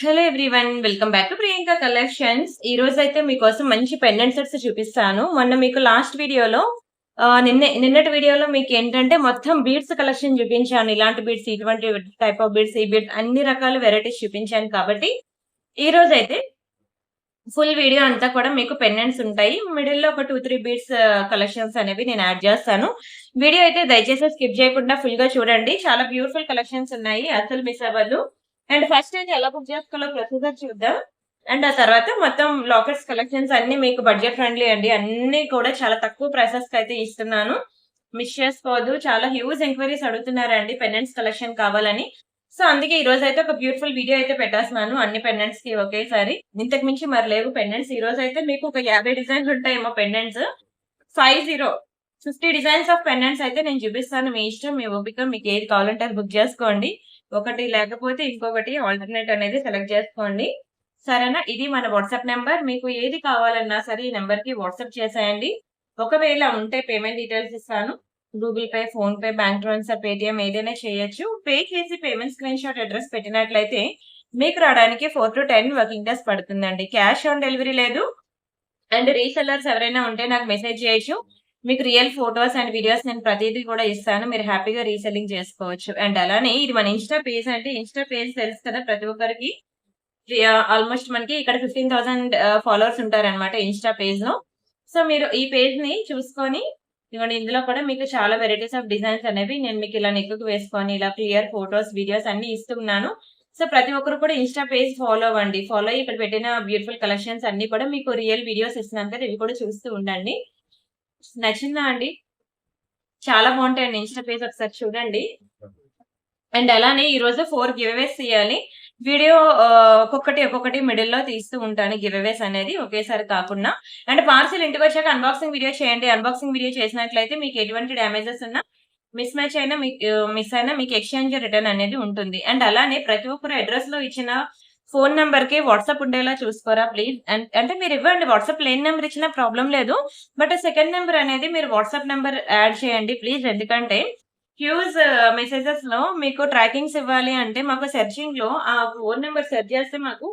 Hello everyone. Welcome back to Priyanka collections. ఈ రోజైతే మీకోసం మంచి పెండెంట్ సెట్స్ చూపిస్తాను. మొన్న మీకు లాస్ట్ వీడియోలో నిన్నటి వీడియోలో మీకేంటంటే మొత్తం బీడ్స్ కలెక్షన్ చూపించాను. ఇలాంటి బీడ్స్, ఇటువంటి టైప్ ఆఫ్ బీడ్స్, ఈ బీడ్స్ అన్ని రకాల వెరైటీస్ చూపించాను కాబట్టి ఈ రోజైతే ఫుల్ వీడియో అంతా కూడా మీకు పెండెంట్స్ ఉంటాయి. మిడిల్‌లో ఒక 2, 3 బీడ్స్ కలెక్షన్స్ అనేవి నేను యాడ్ చేస్తాను. వీడియో అయితే దయచేసి స్కిప్ చేయకుండా ఫుల్‌గా చూడండి. చాలా బ్యూటిఫుల్ కలెక్షన్స్ ఉన్నాయి. అస్సలు మిస్ అవ్వద్దు. అండ్ ఫస్ట్ అయితే ఎలా బుక్ చేసుకోవాలో ప్రొసీజర్ చూద్దాం. అండ్ ఆ తర్వాత మొత్తం లాకెట్స్ కలెక్షన్స్ అన్ని మీకు బడ్జెట్ ఫ్రెండ్లీ అండి. అన్ని కూడా చాలా తక్కువ ప్రైసెస్‌కి అయితే ఇస్తున్నాను. మిస్ చేసుకోవద్దు. చాలా హ్యూజ్ ఎంక్వైరీస్ అడుగుతున్నారండి పెండెంట్స్ కలెక్షన్ కావాలని. సో అందుకే ఈ రోజు అయితే ఒక బ్యూటిఫుల్ వీడియో అయితే పెట్టేస్తున్నాను అన్ని పెండెంట్స్ కి ఒకేసారి. ఇంతకు మించి మరి లేవు పెండెంట్స్. ఈ రోజు అయితే మీకు ఒక 50 డిజైన్స్ ఉంటాయేమో పెండెంట్స్. 50 డిజైన్స్ ఆఫ్ పెండెంట్స్ అయితే నేను చూపిస్తాను. మీ ఇష్టం, మీ ఓపిక, మీకు ఏది కావాలంటే అది బుక్ చేసుకోండి. ఒకటి లేకపోతే ఇంకొకటి ఆల్టర్నేట్ అనేది సెలెక్ట్ చేసుకోండి. సరేనా? ఇది మన వాట్సాప్ నెంబర్. మీకు ఏది కావాలన్నా సరే ఈ నెంబర్ కి వాట్సాప్ చేసేయండి. ఒకవేళ ఉంటే పేమెంట్ డీటెయిల్స్ ఇస్తాను. Google pay, phone pay, bank transfer, Paytm ఏదైనా చేయొచ్చు. పే చేసి పేమెంట్ స్క్రీన్ షాట్ అడ్రస్ పెట్టినట్లయితే మీకు రావడానికి 4 to 10 వర్కింగ్ డేస్ పడుతుందండి. క్యాష్ ఆన్ డెలివరీ లేదు. అండ్ రీసెల్లర్స్ ఎవరైనా ఉంటే నాకు మెసేజ్ చేయొచ్చు. మీకు రియల్ ఫోటోస్ అండ్ వీడియోస్ నేను ప్రతిదీ కూడా ఇస్తాను. మీరు హ్యాపీగా రీసెల్లింగ్ చేసుకోవచ్చు. అండ్ అలానే ఇది మన ఇన్‌స్టా పేజ్ అంటే ఇన్‌స్టా పేజ్ తెలుసు కదా ప్రతి ఒక్కరికి. ఆల్మోస్ట్ మనకి ఇక్కడ 15,000 ఫాలోవర్స్ ఉంటారనమాట ఇన్‌స్టా పేజ్‌లో. సో మీరు ఈ పేజ్‌ని చూసుకొని ఇదిగోండి ఇందులో కూడా మీకు చాలా వెరైటీస్ ఆఫ్ డిజైన్స్ అనేవి నేను మీకు ఇలా నెక్‌కి వేసుకొని ఇలా క్లియర్ ఫోటోస్, వీడియోస్ అన్ని ఇస్తున్నాను. సో ప్రతి ఒక్కరు కూడా ఇన్‌స్టా పేజ్ ఫాలో అవ్వండి. ఫాలో అయ్యి ఇక్కడ పెట్టిన బ్యూటిఫుల్ కలెక్షన్స్ అన్ని కూడా మీకు రియల్ వీడియోస్ ఇస్తున్నాను కదా! ఇవి కూడా చూస్తూ ఉండండి. నచ్చిందా అండి? చాలా బాగుంటాయండి ఇన్‌స్టా పేజ్ ఒకసారి చూడండి. అండ్ అలానే ఈరోజు 4 గివ్ అవేస్ తీయాలి. వీడియో ఒక్కొక్కటి మిడిల్‌లో తీస్తూ ఉంటాను గివ్ అవేస్ అనేది ఒకేసారి కాకుండా. అండ్ పార్సెల్ ఇంటికొచ్చాక అన్బాక్సింగ్ వీడియో చేయండి. అన్బాక్సింగ్ వీడియో చేసినట్లయితే మీకు ఎటువంటి డ్యామేజెస్ ఉన్నా మిస్ మ్యాచ్ అయినా మిస్ అయినా మీకు ఎక్స్‌చేంజ్ రిటర్న్ అనేది ఉంటుంది. అండ్ అలానే ప్రతి ఒక్కరు అడ్రెస్‌లో ఇచ్చిన ఫోను నంబర్‌కి వాట్సాప్ ఉండేలా చూసుకోరా ప్లీజ్. అంటే మీరు ఇవ్వండి. వాట్సాప్ లేని నంబర్ ఇచ్చినా ప్రాబ్లమ్ లేదు. బట్ సెకండ్ నంబర్ అనేది మీరు వాట్సాప్ నంబర్ యాడ్ చేయండి ప్లీజ్. ఎందుకంటే హ్యూజ్ మెసేజెస్‌లో మీకు ట్రాకింగ్స్ ఇవ్వాలి అంటే మాకు సెర్చింగ్‌లో ఆ ఫోను నంబర్ సెర్చ్ చేస్తే మాకు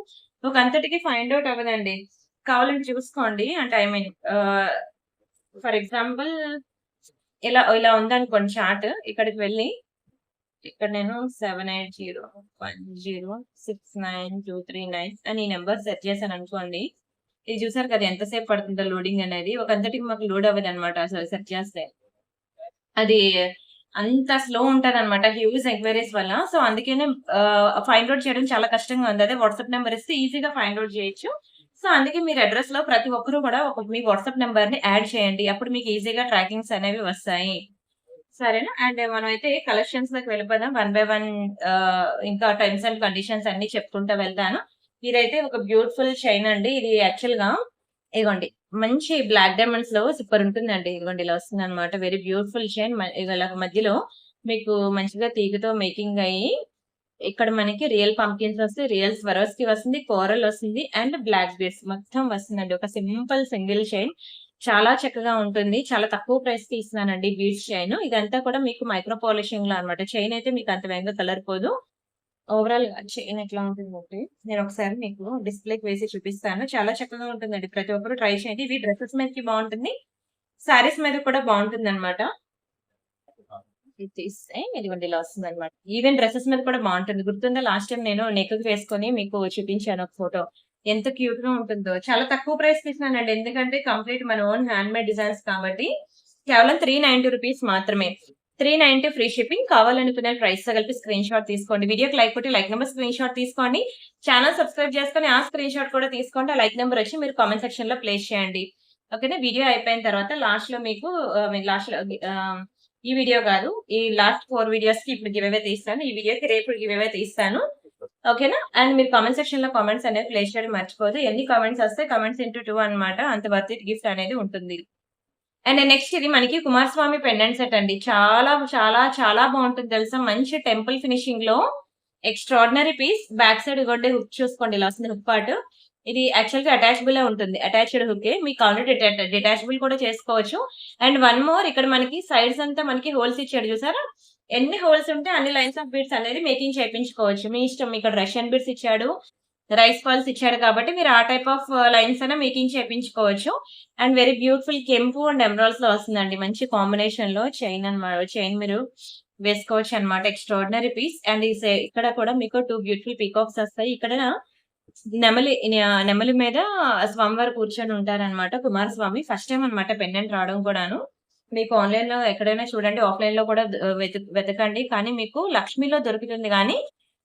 ఒక అంతటికి ఫైండ్ ఔట్ అవ్వదండి. కావాలంటే చూసుకోండి. అంటే ఐ మీన్ ఫర్ ఎగ్జాంపుల్ ఇలా ఇలా ఉందనుకోండి చార్ట్. ఇక్కడికి వెళ్లి ఇక్కడ నేను 7801069239 అని ఈ నంబర్ సెర్చ్ చేశాననుకోండి. ఇది చూసారు కదా ఎంతసేపు పడుతుందో లోడింగ్ అనేది. ఒక అంతటికి మాకు లోడ్ అవ్వదన్నమాట అసలు సెర్చ్ చేస్తే. అది అంత స్లో ఉంటదన్నమాట హ్యూజ్ ఎంక్వైరీస్ వల్ల. సో అందుకనే ఫైండ్ ఔట్ చేయడం చాలా కష్టంగా ఉంది. అదే వాట్సాప్ నంబర్ ఇస్తే ఈజీగా ఫైండ్ ఔట్ చేయొచ్చు. సో అందుకే మీరు అడ్రెస్‌లో ప్రతి ఒక్కరు కూడా మీ వాట్సాప్ నంబర్‌ని యాడ్ చేయండి. అప్పుడు మీకు ఈజీగా ట్రాకింగ్స్ అనేవి వస్తాయి. సరేనా? అండ్ మనమైతే కలెక్షన్స్‌లోకి వెళ్ళిపోదాం. వన్ బై వన్ ఇంకా టర్మ్స్ అండ్ కండిషన్స్ అన్నీ చెప్పుకుంటా వెళ్తాను. ఇదైతే ఒక బ్యూటిఫుల్ చైన్ అండి. ఇది యాక్చువల్‌గా ఇగోండి మంచి బ్లాక్ డైమండ్స్‌లో సూపర్ ఉంటుందండి. ఇదిగోండి ఇలా వస్తుందన్నమాట. Very beautiful chain. ఇలా మధ్యలో మీకు మంచిగా తీగతో మేకింగ్ అయ్యి ఇక్కడ మనకి రియల్ పంకిన్స్ వస్తాయి. రియల్ స్వరోస్కి వస్తుంది. కోరల్ వస్తుంది. అండ్ బ్లాక్ బీడ్స్ మొత్తం వస్తుందండి. ఒక సింపుల్ సింగిల్ చైన్. చాలా చక్కగా ఉంటుంది. చాలా తక్కువ ప్రైస్‌కి ఇస్తున్నానండి బీడ్స్ చైన్. ఇదంతా కూడా మీకు మైక్రో పాలిషింగ్‌లో అన్నమాట. చైన్ అయితే మీకు అంత వేగంగా కలర్ పోదు. ఓవరాల్‌గా చైన్ ఎట్లా ఉంటుందంటే నేను ఒకసారి మీకు డిస్‌ప్లేకి వేసి చూపిస్తాను. చాలా చక్కగా ఉంటుందండి. ప్రతి ఒక్కరు ట్రై చేయండి. ఇవి డ్రెసెస్ మీదకి బావుంటుంది. శారీస్ మీద కూడా బావుంటుందన్నమాట. ఇది తీస్తే ఇదిగోండి ఇలా వస్తుందన్నమాట. ఈవెన్ డ్రెసెస్ మీద కూడా బావుంటుంది. గుర్తుందా లాస్ట్ టైమ్ నేను నెక్‌కి వేసుకొని మీకు చూపించాను ఒక ఫోటో. ఎంత క్యూట్‌గా ఉంటుందో. చాలా తక్కువ ప్రైస్‌కి ఇస్తున్నానండి. ఎందుకంటే కంప్లీట్ మన ఓన్ హ్యాండ్‌మేడ్ డిజైన్స్ కాబట్టి కేవలం 390 రూపీస్ మాత్రమే. 390 ఫ్రీ షిప్పింగ్. కావాలనుకునే ప్రైస్‌తో కలిపి స్క్రీన్ షాట్ తీసుకోండి. వీడియోకి లైక్ కొట్టి లైక్ నంబర్ స్క్రీన్ షాట్ తీసుకోండి. ఛానెల్ సబ్స్క్రైబ్ చేసుకొని ఆ స్క్రీన్ షాట్ కూడా తీసుకోండి. ఆ లైక్ నంబర్ వచ్చి మీరు కామెంట్ సెక్షన్‌లో ప్లేస్ చేయండి. ఓకేనా? వీడియో అయిపోయిన తర్వాత లాస్ట్‌లో మీకు లాస్ట్‌లో ఈ వీడియో కాదు. ఈ లాస్ట్ 4 వీడియోస్‌కి ఇప్పుడు గివ్ అవే తీస్తాను. ఈ వీడియోకి రేపు గివ్ అవే తీస్తాను. ఓకేనా? అండ్ మీరు కామెంట్ సెక్షన్‌లో కామెంట్స్ అనేవి ప్లేస్ చేయడం మర్చిపోవద్దు. ఎన్ని కామెంట్స్ వస్తే కామెంట్స్ ఇంటూ 2 అన్నమాట. అంత వర్త్ ఇట్ గిఫ్ట్ అనేది ఉంటుంది. అండ్ నెక్స్ట్ ఇది మనకి కుమారస్వామి పెండెంట్ సెట్ అండి. చాలా చాలా చాలా బాగుంటుంది తెలుసా? మంచి టెంపుల్ ఫినిషింగ్‌లో ఎక్స్ట్రార్డినరీ పీస్. బ్యాక్ సైడ్ ఇగోండి హుక్ చూసుకోండి ఇలా వస్తుంది హుక్ పార్ట్. ఇది యాక్చువల్‌గా అటాచబులే ఉంటుంది. అటాచ్డ్ హుకే. మీకు కావాలంటే డిటాచబుల్ కూడా చేసుకోవచ్చు. అండ్ వన్ మోర్ ఇక్కడ మనకి సైడ్స్ అంతా మనకి హోల్స్ ఇచ్చాడు చూసారా? ఎన్ని హోల్స్ ఉంటే అన్ని లైన్స్ ఆఫ్ బీడ్స్ అనేది మేకింగ్ చేపించుకోవచ్చు. మీ ఇష్టం. ఇక్కడ రష్యన్ బీడ్స్ ఇచ్చాడు. రైస్ పర్ల్స్ ఇచ్చాడు కాబట్టి మీరు ఆ టైప్ ఆఫ్ లైన్స్ అయినా మేకింగ్ చేపించుకోవచ్చు. అండ్ వెరీ బ్యూటిఫుల్ కెంపు అండ్ ఎమరాల్డ్స్ లో వస్తుందండి. మంచి కాంబినేషన్ లో చైన్ మీరు వేసుకోవచ్చు అనమాట. Extraordinary piece. అండ్ ఇక్కడ కూడా మీకు 2 బ్యూటిఫుల్ పీకాక్స్ వస్తాయి. ఇక్కడ నెమలి మీద స్వామివారు కూర్చొని ఉంటారనమాట. కుమారస్వామి ఫస్ట్ టైం అనమాట పెండెంట్ రావడం కూడాను. మీకు ఆన్‌లైన్‌లో ఎక్కడైనా చూడండి. ఆఫ్‌లైన్‌లో కూడా వెతకండి. కానీ మీకు లక్ష్మీలో దొరుకుతుంది గానీ,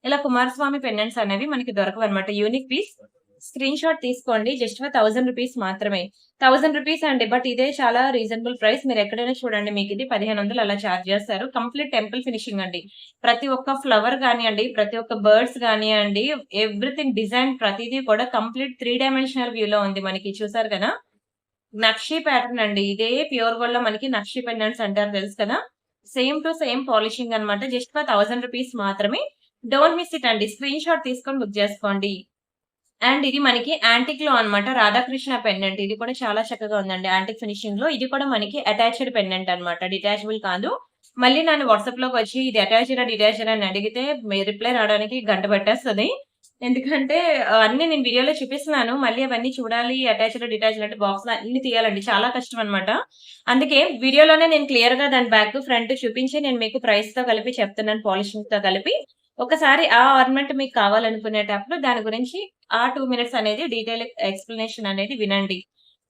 ఇలా కుమారస్వామి పెండెంట్స్ అనేవి మనకి దొరకవనమాట. Unique piece. స్క్రీన్ షాట్ తీసుకోండి. జస్ట్ ఫర్ ₹1000 మాత్రమే. ₹1000 అండి. బట్ ఇదే చాలా రీజనబుల్ ప్రైస్. మీరెక్కడైనా చూడండి మీకిది 1500 అలా చార్జ్ చేస్తారు. కంప్లీట్ టెంపుల్ ఫినిషింగ్ అండి. ప్రతి ఒక్క ఫ్లవర్ గానియండి, ప్రతి ఒక్క బర్డ్స్ గానియండి, ఎవ్రీథింగ్ డిజైన్ ప్రతీదీ కూడా కంప్లీట్ 3 డైమెన్షనల్ వ్యూలో ఉంది మనకి. చూసారు కదా! నక్షి ప్యాటర్న్ అండి. ఇదే ప్యూర్ గోల్డ్‌లో మనకి నక్షి పెండెంట్స్ అంటారు తెలుసు కదా! సేమ్ టు సేమ్ పాలిషింగ్ అనమాట. జస్ట్ ఫర్ ₹1000 మాత్రమే. డోంట్ మిస్ ఇట్ అండి. స్క్రీన్ షాట్ తీసుకొని బుక్ చేసుకోండి. అండ్ ఇది మనకి యాంటిక్‌లో అన్నమాట. రాధాకృష్ణ పెండెంట్. ఇది కూడా చాలా చక్కగా ఉందండి. యాంటిక్ ఫినిషింగ్‌లో. ఇది కూడా మనకి అటాచ్డ్ పెండెంట్ అన్నమాట. డిటాచబుల్ కాదు. మళ్ళీ నన్ను వాట్సాప్‌లోకొచ్చి ఇది అటాచ్‌డా? డిటాచ్‌డా? అని అడిగితే రిప్లై రావడానికి గంట పట్టేస్తది. ఎందుకంటే అన్నీ నేను వీడియోలో చూపిస్తున్నాను. మళ్ళీ అవన్నీ చూడాలి. అటాచ్‌డా? డిటాచ్‌డా? అంటే బాక్స్‌లో అన్నీ తీయాలండి. చాలా కష్టం అన్నమాట. అందుకే వీడియోలోనే నేను క్లియర్‌గా దాని బ్యాక్, ఫ్రంట్ చూపించి నేను మీకు ప్రైస్‌తో కలిపి చెప్తున్నాను. పాలిషింగ్‌తో కలిపి. ఒకసారి ఆ ఆర్నమెంట్ మీకు కావాలనుకునేటప్పుడు దాని గురించి ఆ 2 మినిట్స్ అనేది డీటెయిల్ ఎక్స్‌ప్లనేషన్ అనేది వినండి.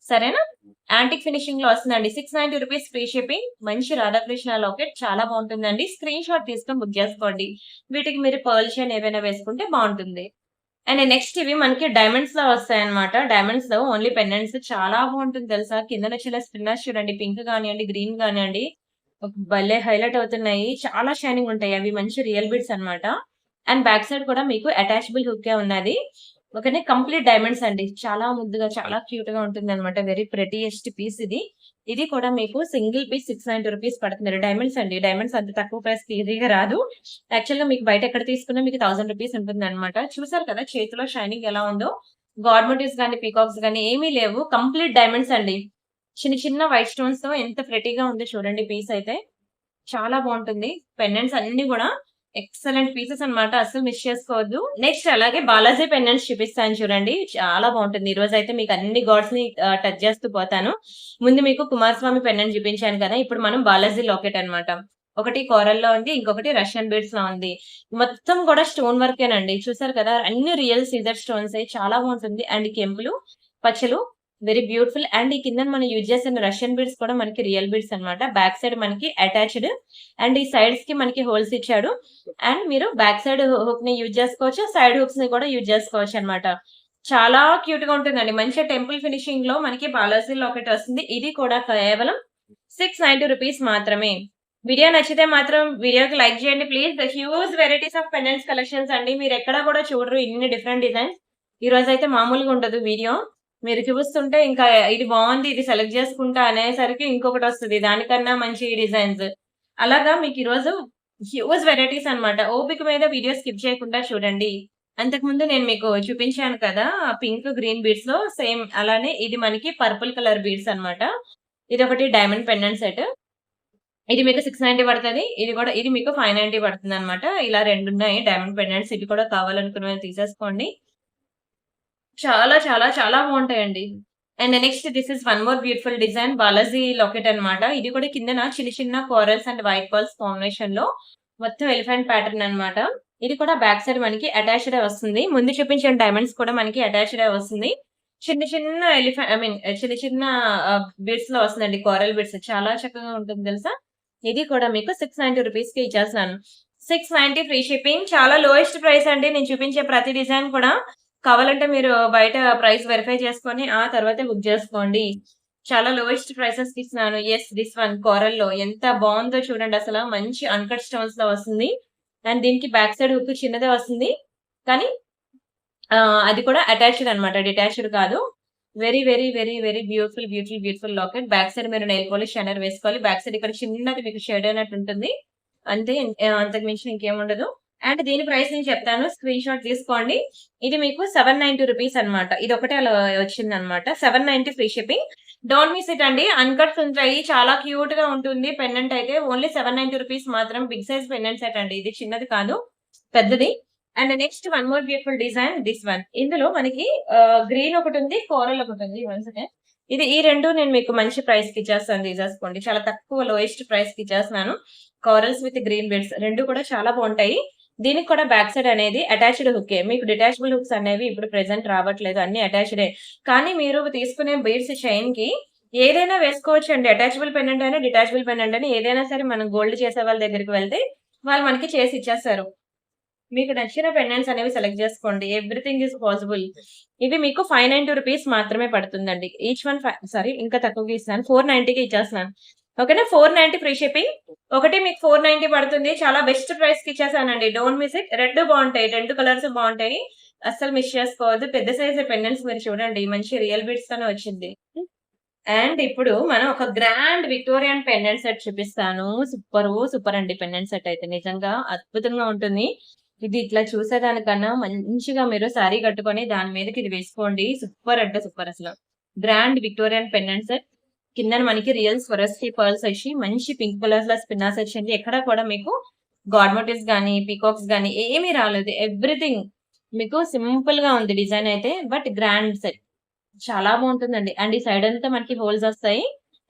సరేనా? యాంటిక్ ఫినిషింగ్‌లో వస్తుందండి. ₹690 ఫ్రీ షిప్పింగ్. మంచి రాధాకృష్ణ లాకెట్ చాలా బావుంటుందండి. స్క్రీన్ షాట్ తీసుకొని బుక్ చేసుకోండి. వీటికి మీరు పర్ల్ చైన్ ఏవైనా వేసుకుంటే బావుంటుంది. అండ్ నెక్స్ట్ ఇవి మనకి డైమండ్స్‌లో వస్తాయన్నమాట. డైమండ్స్‌లో ఓన్లీ పెండెంట్స్ చాలా బావుంటుంది తెలుసా? కిందన చిన్న స్పిన్నర్స్ చూడండి. పింక్ గానియండి, గ్రీన్ గానియండి భలే హైలైట్ అవుతున్నాయి. చాలా షైనింగ్ ఉంటాయి. అవి మంచి రియల్ బీడ్స్ అన్నమాట. అండ్ బ్యాక్ సైడ్ కూడా మీకు అటాచబుల్ హుక్కే ఉన్నది. ఓకేనే. కంప్లీట్ డైమండ్స్ అండి. చాలా ముద్దుగా, చాలా క్యూట్‌గా ఉంటుందన్నమాట. వెరీ ప్రెటీయెస్ట్ పీస్ ఇది. ఇది కూడా మీకు సింగిల్ పీస్ ₹690 పడుతుంది. డైమండ్స్ అండి. డైమండ్స్ అంత తక్కువ ప్రైస్‌కి ఈజీగా రాదు. యాక్చువల్‌గా మీకు బయట ఎక్కడ తీసుకున్నా మీకు ₹1000 ఉంటుందన్నమాట. చూసారు కదా చేతిలో షైనింగ్ ఎలా ఉందో. గాడ్ మోటివ్స్ గాని, పీకాక్స్ గాని ఏమీ లేవు. కంప్లీట్ డైమండ్స్ అండి. చిన్న చిన్న వైట్ స్టోన్స్‌తో ఎంత ప్రెటీగా ఉందో చూడండి పీస్ అయితే. చాలా బావుంటుంది. పెండెంట్స్ అన్నీ గూడా ఎక్సలెంట్ పీసెస్ అన్నమాట. అస్సలు మిస్ చేసుకోవద్దు. నెక్స్ట్ అలాగే బాలాజీ పెండెంట్స్ చూపిస్తాను చూడండి. చాలా బావుంటుంది. ఈరోజైతే మీకు అన్ని గాడ్స్‌ని టచ్ చేస్తూ పోతాను. ముందు మీకు కుమారస్వామి పెండెంట్ చూపించాను కదా! ఇప్పుడు మనం బాలాజీ లాకెట్ అన్నమాట. ఒకటి కోరల్‌లో ఉంది. ఇంకొకటి రష్యన్ బీడ్స్‌లో ఉంది. మొత్తం కూడా స్టోన్ వర్కేనండి. చూసారు కదా! అన్ని రియల్ సీజర్ స్టోన్సే. చాలా బావుంటుంది. అండ్ కెంపులు, పచ్చలు వెరీ బ్యూటిఫుల్. అండ్ ఈ కిందన మనం యూజ్ చేసిన రష్యన్ బీడ్స్ కూడా మనకి రియల్ బీడ్స్ అన్నమాట. బ్యాక్ సైడ్ మనకి అటాచ్డ్. అండ్ ఈ సైడ్స్‌కి మనకి హోల్స్ ఇచ్చాడు. అండ్ మీరు బ్యాక్ సైడ్ హుక్‌ని యూజ్ చేసుకోవచ్చు. సైడ్ హుక్స్‌ని కూడా యూజ్ చేసుకోవచ్చన్నమాట. చాలా క్యూట్‌గా ఉంటుందండి. మంచి టెంపుల్ ఫినిషింగ్‌లో మనకి బాలాజీ లాకెట్ వస్తుంది. ఇది కూడా కేవలం ₹690 మాత్రమే. వీడియో నచ్చితే మాత్రం వీడియోకి లైక్ చేయండి please. Huge varieties of pendants collections అండి. మీరెక్కడ కూడా చూడరు ఇన్ని డిఫరెంట్ డిజైన్స్. ఈరోజైతే మామూలుగా ఉండదు వీడియో. మీరు చూస్తుంటే ఇంకా ఇది బావుంది. ఇది సెలెక్ట్ చేసుకుంటా అనేసరికి ఇంకొకటొస్తది. దానికన్నా మంచి డిజైన్స్. అలాగా మీకు ఈరోజు హ్యూజ్ వెరైటీస్ అన్నమాట. ఓపిక మీద వీడియో స్కిప్ చేయకుండా చూడండి. అంతకుముందు నేను మీకు చూపించాను కదా! పింక్, గ్రీన్ బీడ్స్‌లో సేమ్ అలానే ఇది మనకి పర్పుల్ కలర్ బీడ్స్ అన్నమాట. ఇదొకటి డైమండ్ పెండెంట్ సెట్. ఇది మీకు 690 పడతది. ఇది మీకు 590 పడుతుందన్నమాట. ఇలా 2 ఉన్నాయి డైమండ్ పెండెంట్స్. ఇవి కూడా కావాలనుకునే వాళ్ళు తీసేసుకోండి. చాలా చాలా చాలా బావుంటాయండి. And next this is one more beautiful design Balaji locket అన్నమాట. ఇది కూడా కిందన చిన్న చిన్న కోరల్స్ అండ్ వైట్ పర్ల్స్ కాంబినేషన్‌లో మొత్తం ఎలిఫెంట్ ప్యాటర్న్ అన్నమాట. ఇది కూడా బ్యాక్ సైడ్ మనకి అటాచ్‌డే వస్తుంది. ముందు చూపించిన డైమండ్స్ కూడా మనకి అటాచ్‌డే వస్తుంది. చిన్న చిన్న చిన్న చిన్న బీడ్స్‌లో వస్తుందండి. కోరల్ బీడ్స్ చాలా చక్కగా ఉంటుంది తెలుసా? ఇది కూడా మీకు ₹690కి ఇచ్చేస్తున్నాను. 690 ఫ్రీ షిప్పింగ్. చాలా లోయెస్ట్ ప్రైస్ అండి. నేను చూపించే ప్రతి డిజైన్ కూడా కావాలంటే మీరు బయట ప్రైస్ వెరిఫై చేసుకొని ఆ తర్వాతే బుక్ చేసుకోండి. చాలా లోయెస్ట్ ప్రైసెస్‌కి ఇస్తున్నాను. యెస్ థిస్ వన్ కోరల్‌లో ఎంత బావుందో చూడండి అసల. మంచి అన్‌కట్ స్టోన్స్‌లో వస్తుంది. అండ్ దీనికి బ్యాక్ సైడ్ హుక్ చిన్నదే వస్తుంది. కానీ అది కూడా అటాచ్డ్ అన్నమాట. డిటాచ్డ్ కాదు. Very, very, very, very beautiful, beautiful, beautiful locket. Back side మీరు నెయిల్ పాలిష్ షైనర్ వేసుకోవాలి. బ్యాక్ సైడ్ ఇక్కడ చిన్నది మీకు షేడ్ అయినట్టు ఉంటుంది. అంతే అంతకు మించి ఇంకేముండదు. అండ్ దీని ప్రైస్ నేను చెప్తాను. స్క్రీన్ షాట్ తీసుకోండి. ఇది మీకు ₹790 అన్నమాట. ఇదొకటే అలా వచ్చిందన్నమాట. 790 free shipping. Don't miss it అండి. అన్‌కట్స్ ఉంటాయి. చాలా క్యూట్‌గా ఉంటుంది. పెండెంట్ అయితే ఓన్లీ ₹790 మాత్రం. బిగ్ సైజ్ పెండెంట్ సెట్ అండి. ఇది చిన్నది కాదు. పెద్దది. And next one more beautiful design this one. ఇందులో మనకి గ్రీన్ ఒకటి ఉంది, కోరల్ ఒకటి ఉంది. ఇది ఈ రెండు నేను మీకు మంచి ప్రైస్ కి ఇచ్చేస్తాను, తీసేసుకోండి. చాలా తక్కువ లోయెస్ట్ ప్రైస్ కి ఇచ్చేస్తున్నాను. కారల్స్ విత్ గ్రీన్ బీడ్స్ రెండు కూడా చాలా బాగుంటాయి. దీనికి కూడా బ్యాక్ సైడ్ అనేది అటాచ్డ్ హుక్. మీకు డిటాచబుల్ హుక్స్ అనేవి ఇప్పుడు ప్రెసెంట్ రావట్లేదు, అన్ని అటాచ్డే. కానీ మీరు తీసుకునే బీడ్స్ చైన్ కి ఏదైనా వేసుకోవచ్చు అండి. అటాచబుల్ పెండెంట్ అయినా డిటాచబుల్ పెండెంట్ అయినా ఏదైనా సరే మనం గోల్డ్ చేసే వాళ్ళ దగ్గరికి వెళ్తే వాళ్ళు మనకి చేసి ఇచ్చేస్తారు. మీకు నచ్చిన పెండెంట్స్ అనేవి సెలెక్ట్ చేసుకోండి. Everything is possible. ఇవి మీకు 590 రూపీస్ మాత్రమే పడుతుందండి. ఈచ్ వన్ ఇంకా తక్కువగా ఇస్తాను, 490కి ఇచ్చేస్తున్నాను. ఓకేనా, 490 ఫ్రీ షిప్పింగ్. ఒకటి మీకు 490 పడుతుంది. చాలా బెస్ట్ ప్రైస్ కి ఇచ్చేసానండి. Don't miss it. రెండు బాగుంటాయి, రెండు కలర్స్ బాగుంటాయి, అస్సలు మిస్ చేసుకోవద్దు. పెద్ద సైజ్ పెండెంట్స్ మీరు చూడండి, మంచి రియల్ బీడ్స్ తోనే వచ్చింది. అండ్ ఇప్పుడు మనం ఒక గ్రాండ్ విక్టోరియన్ పెండెంట్ సెట్ చూపిస్తాను. సూపర్ అండి. పెండెంట్ సెట్ అయితే నిజంగా అద్భుతంగా ఉంటుంది. ఇది ఇట్లా చూసేదానికన్నా మంచిగా మీరు శారీ కట్టుకొని దాని మీదకి ఇది వేసుకోండి. సూపర్ అంటే సూపర్ అసలు. Grand Victorian pendant set. కింద మనకి రియల్ స్వరస్టీ పర్ల్స్ వచ్చి మంచి పింక్ కలర్స్ లో స్పిన్నాస్ వచ్చింది. ఎక్కడ కూడా మీకు గాడ్ మోటివ్స్ గానీ పీకాక్స్ గానీ ఏమీ రాలేదు. ఎవ్రీథింగ్ మీకు సింపుల్ గా ఉంది డిజైన్ అయితే, బట్ గ్రాండ్ సెట్ చాలా బాగుంటుందండి. అండ్ ఈ సైడ్ అంతా మనకి హోల్స్ వస్తాయి.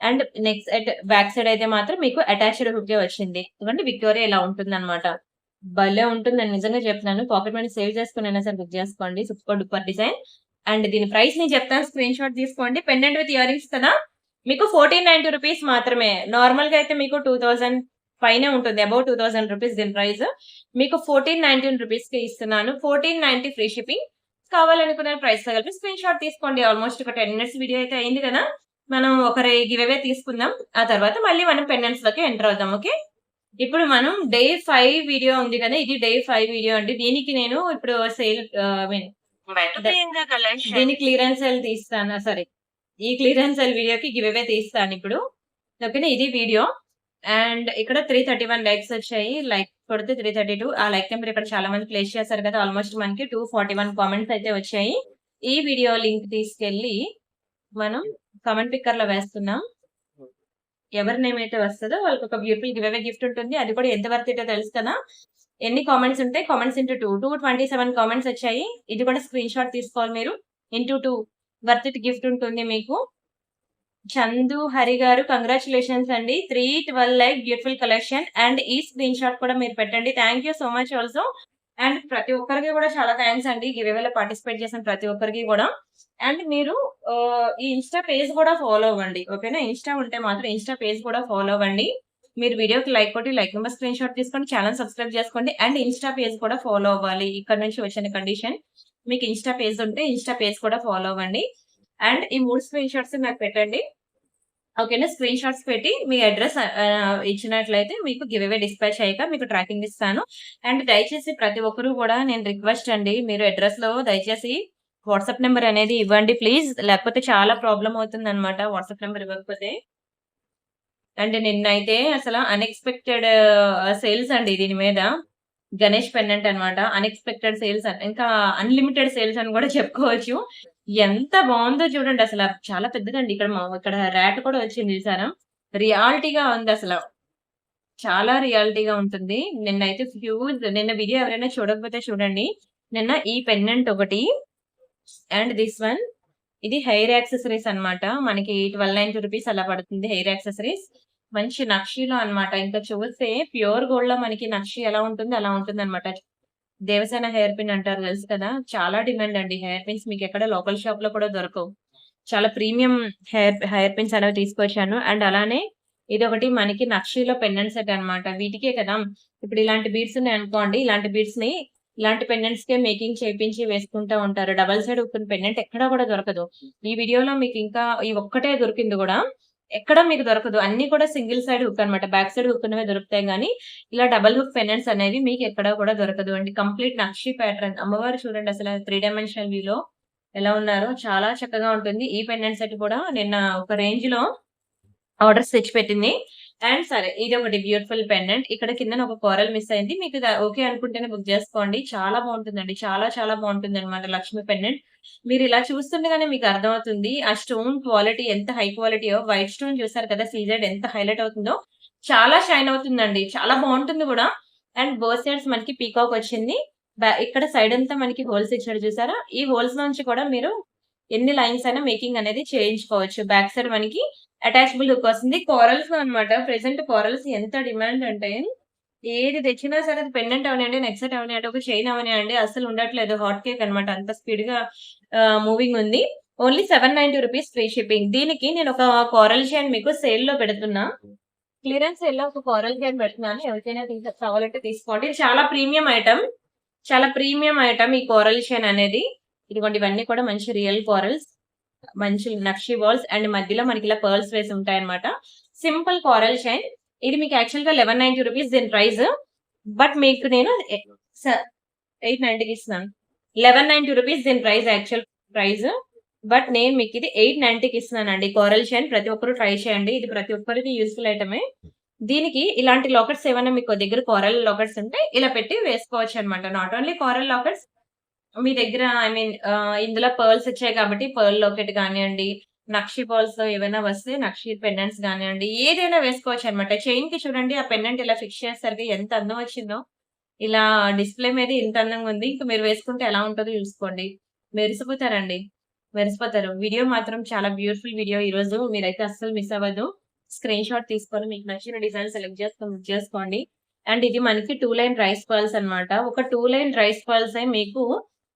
అండ్ నెక్స్ట్ బ్యాక్ సైడ్ అయితే మాత్రం మీకు అటాచ్డ్ హుక్ వచ్చింది. ఎందుకంటే విక్టోరియా ఇలా ఉంటుంది అనమాట. భలే ఉంటుందండి, నిజంగా చెప్తున్నాను. పాకెట్ మనీ సేవ్ చేసుకుని అయినా సరే బుక్ చేసుకోండి. Super duper design. అండ్ దీని ప్రైస్ నేను చెప్తాను, స్క్రీన్ షాట్ తీసుకోండి. పెండెంట్ విత్ ఇయర్ రింగ్స్ కదా, మీకు 1490 రూపీస్ మాత్రమే. నార్మల్ గా అయితే మీకు 2000 పైనే ఉంటుంది, అబౌట్ 2000 రూపీస్ దీని ప్రైస్. మీకు 1419 రూపీస్ కి ఇస్తున్నాను. 1490 ఫ్రీ షిప్పింగ్. కావాలనుకున్న ప్రైస్ కలిపి స్క్రీన్ షాట్ తీసుకోండి. ఆల్మోస్ట్ ఒక 10 మినిట్స్ వీడియో అయితే అయింది కదా, మనం ఒకరి గివ్ అవే తీసుకుందాం. ఆ తర్వాత మళ్ళీ మనం పెండెంట్స్ లోకి ఎంటర్ అవుదాం. ఓకే, ఇప్పుడు మనం డే 5 వీడియో ఉంది కదా, ఇది డే 5 వీడియో అండి. దీనికి నేను ఇప్పుడు సేల్ దీని క్లియరెన్స్ సేల్ తీస్తాను. సరే, ఈ క్లియరెన్స్ సేల్ వీడియోకి గివ్ అవే తీస్తాను ఇప్పుడు. ఓకేనా, ఇది వీడియో. అండ్ ఇక్కడ 331 లైక్స్ వచ్చాయి. లైక్ కొడితే 332. ఆ లైక్ నెంబర్ ఇక్కడ చాలా మంది ప్లేస్ చేశారు కదా. ఆల్మోస్ట్ మనకి 241 కామెంట్స్ అయితే వచ్చాయి. ఈ వీడియో లింక్ తీసుకెళ్లి మనం కామెంట్ పిక్కర్ లో వేస్తున్నాం. ఎవరి నేమ్ అయితే వస్తుందో వాళ్ళకి ఒక బ్యూటిఫుల్ గివ్ అవే గిఫ్ట్ ఉంటుంది. అది కూడా ఎంత వర్త్ ఇటో తెలుసు కదా. ఎన్ని కామెంట్స్ ఉంటాయి, కామెంట్స్ ఇంటూ 227 కామెంట్స్ వచ్చాయి. ఇది కూడా స్క్రీన్ షాట్ తీసుకోవాలి మీరు. ఇంటూ 2 వర్త్ ఇట్ గిఫ్ట్ ఉంటుంది మీకు. చందు హరి గారు కంగ్రాచులేషన్స్ అండి. 312 లైక్ బ్యూటిఫుల్ కలెక్షన్. అండ్ ఈ స్క్రీన్ షాట్ కూడా మీరు పెట్టండి. Thank you so much also. And ప్రతి ఒక్కరికి కూడా చాలా థ్యాంక్స్ అండి, గివ్ అవేలో పార్టిసిపేట్ చేసిన ప్రతి ఒక్కరికి కూడా. అండ్ మీరు ఈ ఇన్స్టా పేజ్ కూడా ఫాలో అవ్వండి. ఓకేనా, ఇన్స్టా ఉంటే మాత్రం ఇన్స్టా పేజ్ కూడా ఫాలో అవ్వండి. మీరు వీడియోకి లైక్ కొట్టి లైక్ నెంబర్ స్క్రీన్ షాట్ తీసుకోండి, ఛానల్ సబ్స్క్రైబ్ చేసుకోండి. అండ్ ఇన్స్టా పేజ్ కూడా ఫాలో అవ్వాలి. ఇక్కడ నుంచి వచ్చిన కండిషన్, మీకు ఇన్స్టా పేజ్ ఉంటే ఇన్స్టా పేజ్ కూడా ఫాలో అవ్వండి. అండ్ ఈ 3 స్క్రీన్ షాట్స్ నాకు పెట్టండి. ఓకేనా, స్క్రీన్ షాట్స్ పెట్టి మీ అడ్రస్ ఇచ్చినట్లయితే మీకు గివ్ అవే డిస్పాచ్ అయ్యాక మీకు ట్రాకింగ్ ఇస్తాను. అండ్ దయచేసి ప్రతి ఒక్కరు కూడా నేను రిక్వెస్ట్ అండి, మీరు అడ్రస్ లో దయచేసి వాట్సాప్ నెంబర్ అనేది ఇవ్వండి ప్లీజ్, లేకపోతే చాలా ప్రాబ్లం అవుతుంది అనమాట వాట్సాప్ నెంబర్ ఇవ్వకపోతే. అండ్ నిన్నైతే అసలు అన్ఎక్స్పెక్టెడ్ సేల్స్ అండి దీని మీద. గణేష్ పెండెంట్ అనమాట, అన్ఎక్స్పెక్టెడ్ సేల్స్, ఇంకా అన్లిమిటెడ్ సేల్స్ అని కూడా చెప్పుకోవచ్చు. ఎంత బాగుందో చూడండి అసలు, చాలా పెద్దదండి. ఇక్కడ ర్యాట్ కూడా వచ్చింది చూసారా, రియాలిటీగా ఉంది అసలు, చాలా రియాలిటీగా ఉంటుంది. నిన్నైతే నిన్న వీడియో ఎవరైనా చూడకపోతే చూడండి. నిన్న ఈ పెండెంట్ ఒకటి, అండ్ దిస్ వన్, ఇది హెయిర్ యాక్సెసరీస్ అనమాట. మనకి 1290 రూపీస్ అలా పడుతుంది హెయిర్ యాక్సెసరీస్. మంచి నక్షీలో అనమాట. ఇంకా చూస్తే ప్యూర్ గోల్డ్ లో మనకి నక్షి ఎలా ఉంటుంది అలా ఉంటుంది అనమాట. దేవసేన హెయిర్ పిన్ అంటారు తెలుసు కదా, చాలా డిమాండ్ అండి హెయిర్ పిన్స్. మీకు ఎక్కడ లోకల్ షాప్ లో కూడా దొరకవు. చాలా ప్రీమియం హెయిర్ పిన్స్ అనేవి తీసుకొచ్చాను. అండ్ అలానే ఇది ఒకటి మనకి నక్షిలో పెండెంట్ సెట్ అనమాట. వీటికే కదా ఇప్పుడు ఇలాంటి బీడ్స్ ఉన్నాయి అనుకోండి, ఇలాంటి బీడ్స్ ని ఇలాంటి పెండెంట్స్ కే మేకింగ్ చేయించి వేసుకుంటూ ఉంటారు. డబల్ సైడ్ ఉక్కుని పెండెంట్ ఎక్కడా కూడా దొరకదు. ఈ వీడియోలో మీకు ఇంకా ఈ ఒక్కటే దొరికింది కూడా, ఎక్కడ మీకు దొరకదు. అన్ని కూడా సింగిల్ సైడ్ హుక్ అనమాట. బ్యాక్ సైడ్ హుక్ అనేవి దొరుకుతాయి కానీ ఇలా డబల్ హుక్ పెండెంట్స్ అనేవి మీకు ఎక్కడ కూడా దొరకదు అండి. కంప్లీట్ నక్షి ప్యాటర్న్. అమ్మవారు చూడండి అసలు 3 డైమెన్షనల్ వ్యూలో ఎలా ఉన్నారో, చాలా చక్కగా ఉంటుంది. ఈ పెండెంట్ సెట్ కూడా నిన్న ఒక రేంజ్ లో ఆర్డర్స్ తెచ్చి పెట్టింది. అండ్ సరే, ఇది ఒకటి బ్యూటిఫుల్ పెండెంట్. ఇక్కడ కింద ఒక కోరల్ మిస్ అయింది. మీకు ఓకే అనుకుంటేనే బుక్ చేసుకోండి. చాలా బాగుంటుందండి, చాలా చాలా బాగుంటుంది అనమాట లక్ష్మి పెండెంట్. మీరు ఇలా చూస్తుండగానే మీకు అర్థమవుతుంది ఆ స్టోన్ క్వాలిటీ ఎంత హై క్వాలిటీయో. వైట్ స్టోన్ చూసారు కదా, సీజెడ్ ఎంత హైలైట్ అవుతుందో, చాలా షైన్ అవుతుందండి, చాలా బాగుంటుంది కూడా. అండ్ బోత్ సైడ్స్ మనకి పీకాక్ వచ్చింది. ఇక్కడ సైడ్ అంతా మనకి హోల్స్ ఇచ్చాడు చూసారా? ఈ హోల్స్ నుంచి కూడా మీరు ఎన్ని లైన్స్ అయినా మేకింగ్ అనేది చేయించుకోవచ్చు. బ్యాక్ సైడ్ మనకి అటాచబుల్ హుక్ వస్తుంది. కోరల్స్ అన్నమాట. ప్రెజెంట్ కోరల్స్ ఎంత డిమాండ్ అంటే ఏది తెచ్చినా సరే అది పెండెంట్ అవనియండి, నెక్ సెట్ అవనియండి, ఒక చైన్ అవనియండి అస్సలు ఉండట్లేదు. హాట్ కేక్ అన్నమాట. అంత స్పీడ్‌గా మూవింగ్ ఉంది. Only ₹790 free shipping. దీనికి నేను ఒక కోరల్ చైన్ మీకు సేల్‌లో పెడుతున్నా. క్లియరెన్స్ సేల్‌లో ఒక కోరల్ చైన్ పెడుతున్నాను. ఎవరికైనా కావాలంటే తీసుకోండి. ఇది చాలా ప్రీమియం ఐటెమ్. చాలా ప్రీమియం ఐటెమ్ ఈ కోరల్ చైన్ అనేది. ఇదిగోండి ఇవన్నీ కూడా మంచి రియల్ కోరల్స్. మంచి నక్షి బాల్స్ అండ్ మధ్యలో మనకి ఇలా పర్ల్స్ వేసి ఉంటాయన్నమాట. Simple coral chain. ఇది మీకు యాక్చువల్‌గా ₹1190 దీని ప్రైస్. బట్ మీకు నేను 890కి ఇస్తున్నాను. ₹1190 దీని ప్రైస్ యాక్చువల్ ప్రైస్. బట్ నేను మీకు ఇది 890కి ఇస్తున్నానండి. కోరల్ చైన్ ప్రతి ఒక్కరు ట్రై చేయండి. ఇది ప్రతి ఒక్కరికి యూజ్‌ఫుల్ ఐటమే. దీనికి ఇలాంటి లాకెట్స్ ఏమైనా మీకు దగ్గర కోరల్ లాకెట్స్ ఉంటే ఇలా పెట్టి వేసుకోవచ్చన్నమాట. నాట్ ఓన్లీ కోరల్ లాకెట్స్ మీ దగ్గర ఐ మీన్ ఇందులో పర్ల్స్ వచ్చాయి కాబట్టి పర్ల్ లాకెట్ గానియండి, నక్షి బాల్స్ ఏవైనా వస్తే నక్షి పెండెంట్స్ గానియండి, ఏదైనా వేసుకోవచ్చన్నమాట. చైన్‌కి చూడండి ఆ పెండెంట్ ఇలా ఫిక్స్ చేసేసరికి ఎంత అందం వచ్చిందో. ఇలా డిస్‌ప్లే మీద ఇంత అందంగా ఉంది. ఇంక మీరు వేసుకుంటే ఎలా ఉంటదో చూసుకోండి. మెరిసిపోతారండి. మెరిసిపోతారు. వీడియో మాత్రం చాలా బ్యూటిఫుల్ వీడియో ఈరోజు. మీరైతే అస్సలు మిస్ అవ్వద్దు. స్క్రీన్ షాట్ తీసుకొని మీకు నచ్చిన డిజైన్ సెలెక్ట్ చేసుకొని బుక్ చేసుకోండి. అండ్ ఇది మనకి 2 లైన్ రైస్ పర్ల్స్ అన్నమాట. ఒక 2 లైన్ రైస్ పర్ల్సే మీకు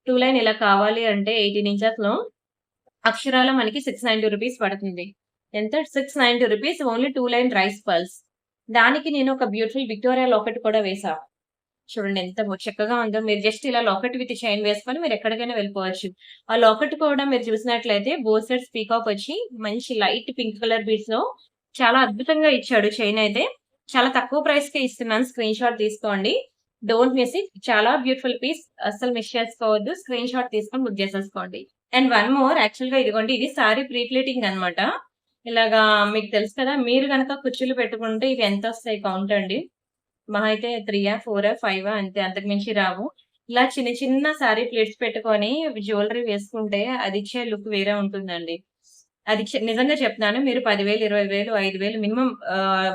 2 లైన్ ఇలా కావాలి అంటే 18 ఇంచెస్‌లో అక్షరాల మనకి ₹690 పడుతుంది. ఎంత? ₹690 ఓన్లీ 2 లైన్ రైస్ పర్ల్స్. దానికి నేను ఒక బ్యూటిఫుల్ విక్టోరియా లాకెట్ కూడా వేసా. చూడండి ఎంత చక్కగా ఉందో. మీరు జస్ట్ ఇలా లాకెట్ విత్ చైన్ వేసుకొని మీరు ఎక్కడికైనా వెళ్ళిపోవచ్చు. ఆ లాకెట్ కూడా మీరు చూసినట్లయితే బోత్ సైడ్స్ పీకాక్ వచ్చి మంచి లైట్ పింక్ కలర్ బీడ్స్‌లో చాలా అద్భుతంగా ఇచ్చాడు చైన్ అయితే. చాలా తక్కువ ప్రైస్‌కే ఇస్తున్నాను. స్క్రీన్ షాట్ తీసుకోండి. Don't miss it. చాలా బ్యూటిఫుల్ పీస్. అస్సలు మిస్ చేసుకోవద్దు. స్క్రీన్ షాట్ తీసుకొని బుక్ చేసేసుకోండి. అండ్ వన్ మోర్ యాక్చువల్‌గా ఇదిగోండి ఇది సారీ ప్రీ ప్లీటింగ్ అన్నమాట. ఇలాగా మీకు తెలుసు కదా! మీరు గనక కుచ్చులు పెట్టుకుంటే ఇవి ఎంతొస్తాయి కౌంట్ అండి. మహా అయితే 3, 4, 5 అంతే. అంతకు మించి రావు. ఇలా చిన్న చిన్న సారీ ప్లేట్స్ పెట్టుకొని జ్యువెల్లరీ వేసుకుంటే అదిచ్చే లుక్ వేరే ఉంటుందండి. అది నిజంగా చెప్తున్నాను. మీరు 10,000, 20,000, 5,000 మినిమమ్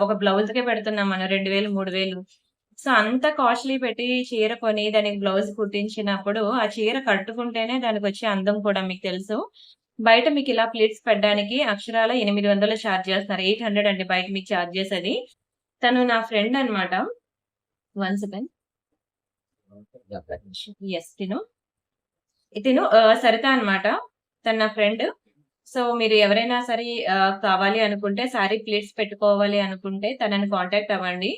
ఒక బ్లౌజ్‌కే పెడుతున్నాం మనం 2,000, 3,000. సో, అంత కాస్ట్‌లీ పెట్టి చీర కొని దానికి బ్లౌజ్ కుట్టించినప్పుడు ఆ చీర కట్టుకుంటేనే దానికొచ్చే అందం కూడా మీకు తెలుసు. బయట మీకిలా ప్లేట్స్ పెట్టడానికి అక్షరాల 800 చార్జ్ చేస్తున్నారు. 800 అండి బయట మీకు చార్జ్ చేసేది. తను నా ఫ్రెండ్ అన్నమాట. One second. యెస్. తిను సరిత అన్నమాట. తను నా ఫ్రెండ్. సో, మీరు ఎవరైనా సరే కావాలి అనుకుంటే సారీ ప్లీట్స్ పెట్టుకోవాలి అనుకుంటే తనని కాంటాక్ట్ అవ్వండి.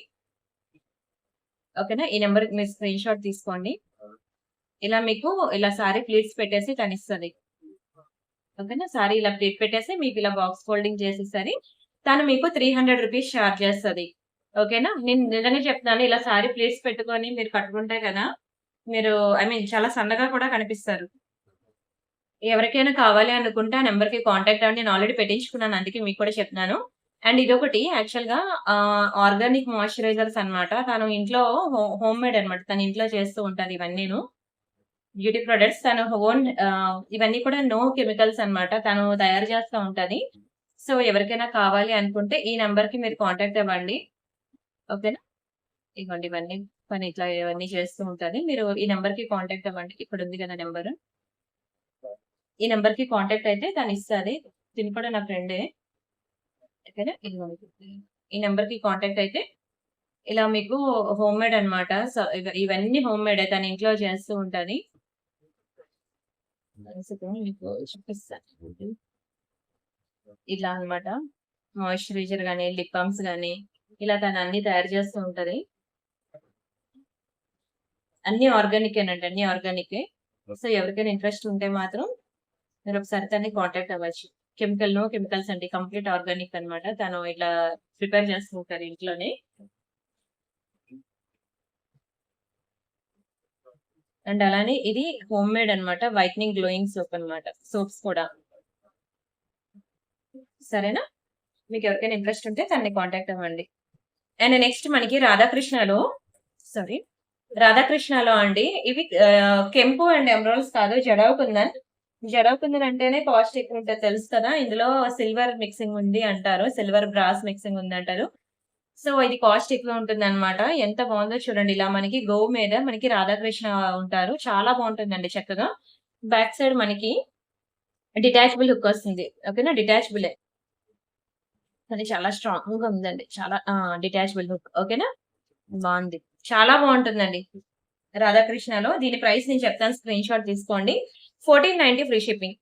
ఓకేనా? ఈ నంబర్‌కి మీరు స్క్రీన్ షాట్ తీసుకోండి. ఇలా మీకు ఇలా సారీ ప్లీట్స్ పెట్టేసి తనిస్తది. ఓకేనా? సారీ ఇలా ప్లేట్ పెట్టేసి మీకు ఇలా బాక్స్ ఫోల్డింగ్ చేసిస్తది. తను మీకు ₹300 చార్జ్ చేస్తది. ఓకేనా? నేను నిజంగా చెప్తున్నాను. ఇలా సారీ ప్లేట్స్ పెట్టుకొని మీరు కట్టుకుంటే కదా! మీరు ఐ మీన్ చాలా సన్నగా కూడా కనిపిస్తారు. ఎవరికైనా కావాలి అనుకుంటే ఆ నంబర్‌కి కాంటాక్ట్ అవ్వండి. నేను ఆల్రెడీ పెట్టించుకున్నాను. అందుకే మీకు కూడా చెప్తున్నాను. అండ్ ఇదొకటి యాక్చువల్‌గా ఆర్గానిక్ మాయిశ్చరైజర్స్ అన్నమాట. తను ఇంట్లో హోమ్ మేడ్ అన్నమాట. తను ఇంట్లో చేస్తూ ఉంటది ఇవన్నీను. బ్యూటీ ప్రొడక్ట్స్ తను ఓన్ ఇవన్నీ కూడా నో కెమికల్స్ అన్నమాట. తను తయారు చేస్తా ఉంటది. సో, ఎవరికైనా కావాలి అనుకుంటే ఈ నంబర్‌కి మీరు కాంటాక్ట్ అవ్వండి. ఓకేనా? ఇదిగోండి ఇవన్నీ తను ఇట్లా ఇవన్నీ చేస్తూ ఉంటది. మీరు ఈ నంబర్‌కి కాంటాక్ట్ అవ్వండి. ఇక్కడుంది కదా నంబరు. ఈ నంబర్‌కి కాంటాక్ట్ అయితే తనిస్తది. తిను కూడా నా ఫ్రెండే. ఓకేనా? ఇదిగోండి. ఈ నంబర్‌కి కాంటాక్ట్ అయితే ఇలా మీకు హోమ్ మేడ్ అన్నమాట. సో, ఇవన్నీ హోమ్ మేడే. తను ఇంట్లో చేస్తూ ఉంటది. వన్ సెకండ్ మీకు చూపిస్తాను. ఇలా అన్నమాట. మాయిశ్చరైజర్ గాని, లిప్ బాల్మ్స్ గాని ఇలా తను అన్ని తయారు చేస్తూ ఉంటది. అన్నీ ఆర్గానికేనండి. అన్నీ ఆర్గానికే. సో, ఎవరికైనా ఇంట్రెస్ట్ ఉంటే మాత్రం మీరొకసారి తనని కాంటాక్ట్ అవ్వచ్చు. నో కెమికల్స్ అండి. కంప్లీట్ ఆర్గానిక్ అన్నమాట. తను ఇట్లా ప్రిపేర్ చేస్తూ ఉంటారు ఇంట్లోనే. అండ్ అలానే ఇది హోమ్ మేడ్ అన్నమాట. వైట్నింగ్ గ్లోయింగ్ సోప్ అన్నమాట. సోప్స్ కూడా. సరేనా? మీకెవరికైనా ఇంట్రెస్ట్ ఉంటే తనని కాంటాక్ట్ అవ్వండి. అండ్ నెక్స్ట్ మనకి సారీ. రాధాకృష్ణలో అండి ఇవి కెంపు అండ్ ఎమరాల్డ్స్ కాదు జడావు కుందన్. జడావు కుందన్ అంటేనే కాస్ట్ ఎక్కువుంటది తెలుసు కదా! ఇందులో సిల్వర్ మిక్సింగ్ ఉంది అంటారు. సిల్వర్ బ్రాస్ మిక్సింగ్ ఉందంటారు. సో ఇది కాస్ట్ ఎక్కువ ఉంటుందన్నమాట. ఎంత బాగుందో చూడండి. ఇలా మనకి గోవు మీద మనకి రాధాకృష్ణ ఉంటారు. చాలా బాగుంటుందండి చక్కగా. బ్యాక్ సైడ్ మనకి డిటాచబుల్ హుక్ వస్తుంది. ఓకేనా? డిటాచబులే. అది చాలా స్ట్రాంగ్‌గా ఉందండి. చాలా డిటాచబుల్ హుక్. ఓకేనా? బావుంది. చాలా బావుంటుందండి. రాధాకృష్ణలో దీని ప్రైస్ నేను చెప్తాను, స్క్రీన్ షాట్ తీసుకోండి. 1490 ఫ్రీ షిప్పింగ్.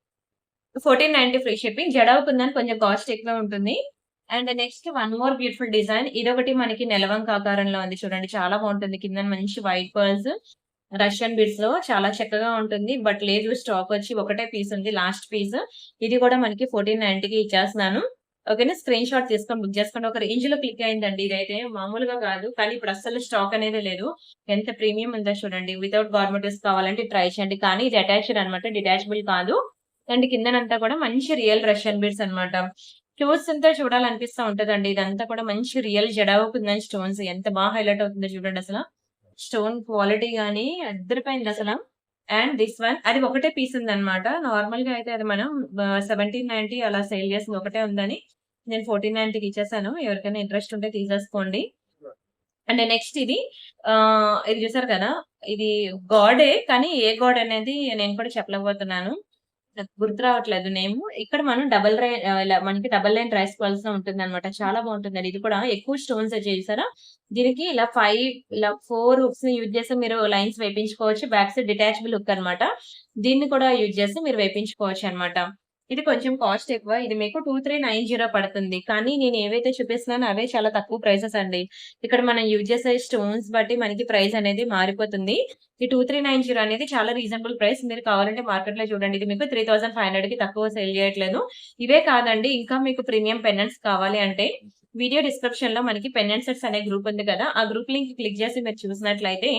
1490 free shipping. జడవుకుందని కొంచెం కాస్ట్ ఎక్కువ ఉంటుంది. And next one more beautiful design. ఇదొకటి మనకి నెలవంక ఆకారంలో ఉంది చూడండి. చాలా బావుంటుంది. కిందన మంచి వైట్ పర్ల్స్, రష్యన్ బీడ్స్‌లో చాలా చక్కగా ఉంటుంది. బట్ లేదు, స్టాక్ వచ్చి ఒకటే పీస్ ఉంది. Last piece. ఇది కూడా మనకి 1490కి ఇచ్చేస్తున్నాను. ఓకేనా? స్క్రీన్ షాట్ తీసుకొని బుక్ చేసుకోండి. ఒక రేంజ్‌లో క్లిక్ అయిందండి ఇదైతే. మామూలుగా కాదు. కానీ ఇప్పుడు అస్సలు స్టాక్ అనేదే లేదు. ఎంత ప్రీమియం ఉందో చూడండి. వితౌట్ గార్మెంట్స్ కావాలంటే ట్రై చేయండి. కానీ ఇది అటాచ్డ్ అన్నమాట. డిటాచబుల్ కాదు. అండ్ కిందనంతా కూడా మంచి రియల్ రష్యన్ బీడ్స్ అన్నమాట. చూస్తుంటే చూడాలనిపిస్తా ఉంటదండి. ఇదంతా కూడా మంచి రియల్ జడవుకుందని స్టోన్స్ ఎంత బాగా హైలైట్ అవుతుందో చూడండి అసల. స్టోన్ క్వాలిటీ గాని అద్దరిపోయిందసల. అండ్ దిస్ వన్ అది ఒకటే పీస్ ఉందన్నమాట. నార్మల్‌గా అయితే అది మనం 1790 అలా సేల్ చేసింది ఒకటే ఉందని నేను 1490కి ఇచ్చేసాను. ఎవరికైనా ఇంట్రెస్ట్ ఉంటే తీసేసుకోండి. అండ్ నెక్స్ట్ ఇది చూసారు కదా! ఇది గాడే, కానీ ఏ గాడ్ అనేది నేను కూడా చెప్పలేకపోతున్నాను. నాకు గుర్తు రావట్లేదు నేము. ఇక్కడ మనం ఇలా మనకి డబుల్ లైన్ రైస్ పల్స్‌లో ఉంటుందన్నమాట. చాలా బావుంటుందండి. ఇది కూడా ఎక్కువ స్టోన్స్ వచ్చాయి చూసారా? దీనికి ఇలా 4 హుక్స్‌ని యూజ్ చేసి మీరు లైన్స్ వేపించుకోవచ్చు. బ్యాక్ సైడ్ డిటాచబుల్ హుక్ అన్నమాట. దీన్ని కూడా యూజ్ చేసి మీరు వేపించుకోవచ్చన్నమాట. ఇది కొంచెం కాస్ట్ ఎక్కువ. ఇది మీకు 2390 పడుతుంది. కానీ నేను ఏవైతే చూపిస్తున్నానో అవే చాలా తక్కువ ప్రైసెస్ అండి. ఇక్కడ మనం యూజ్ చేసే స్టోన్స్ బట్టి మనకి ప్రైస్ అనేది మారిపోతుంది. ఈ 2390 అనేది చాలా రీజనబుల్ ప్రైస్. మీరు కావాలంటే మార్కెట్‌లో చూడండి. ఇది మీకు 3500కి తక్కువ సేల్ చేయట్లేదు. ఇవే కాదండి, ఇంకా మీకు ప్రీమియం పెండెంట్స్ కావాలి అంటే వీడియో డిస్క్రిప్షన్‌లో మనకి పెండెంట్ సెట్స్ అనే గ్రూప్ ఉంది కదా! ఆ గ్రూప్ లింక్ క్లిక్ చేసి మీరు చూసినట్లయితే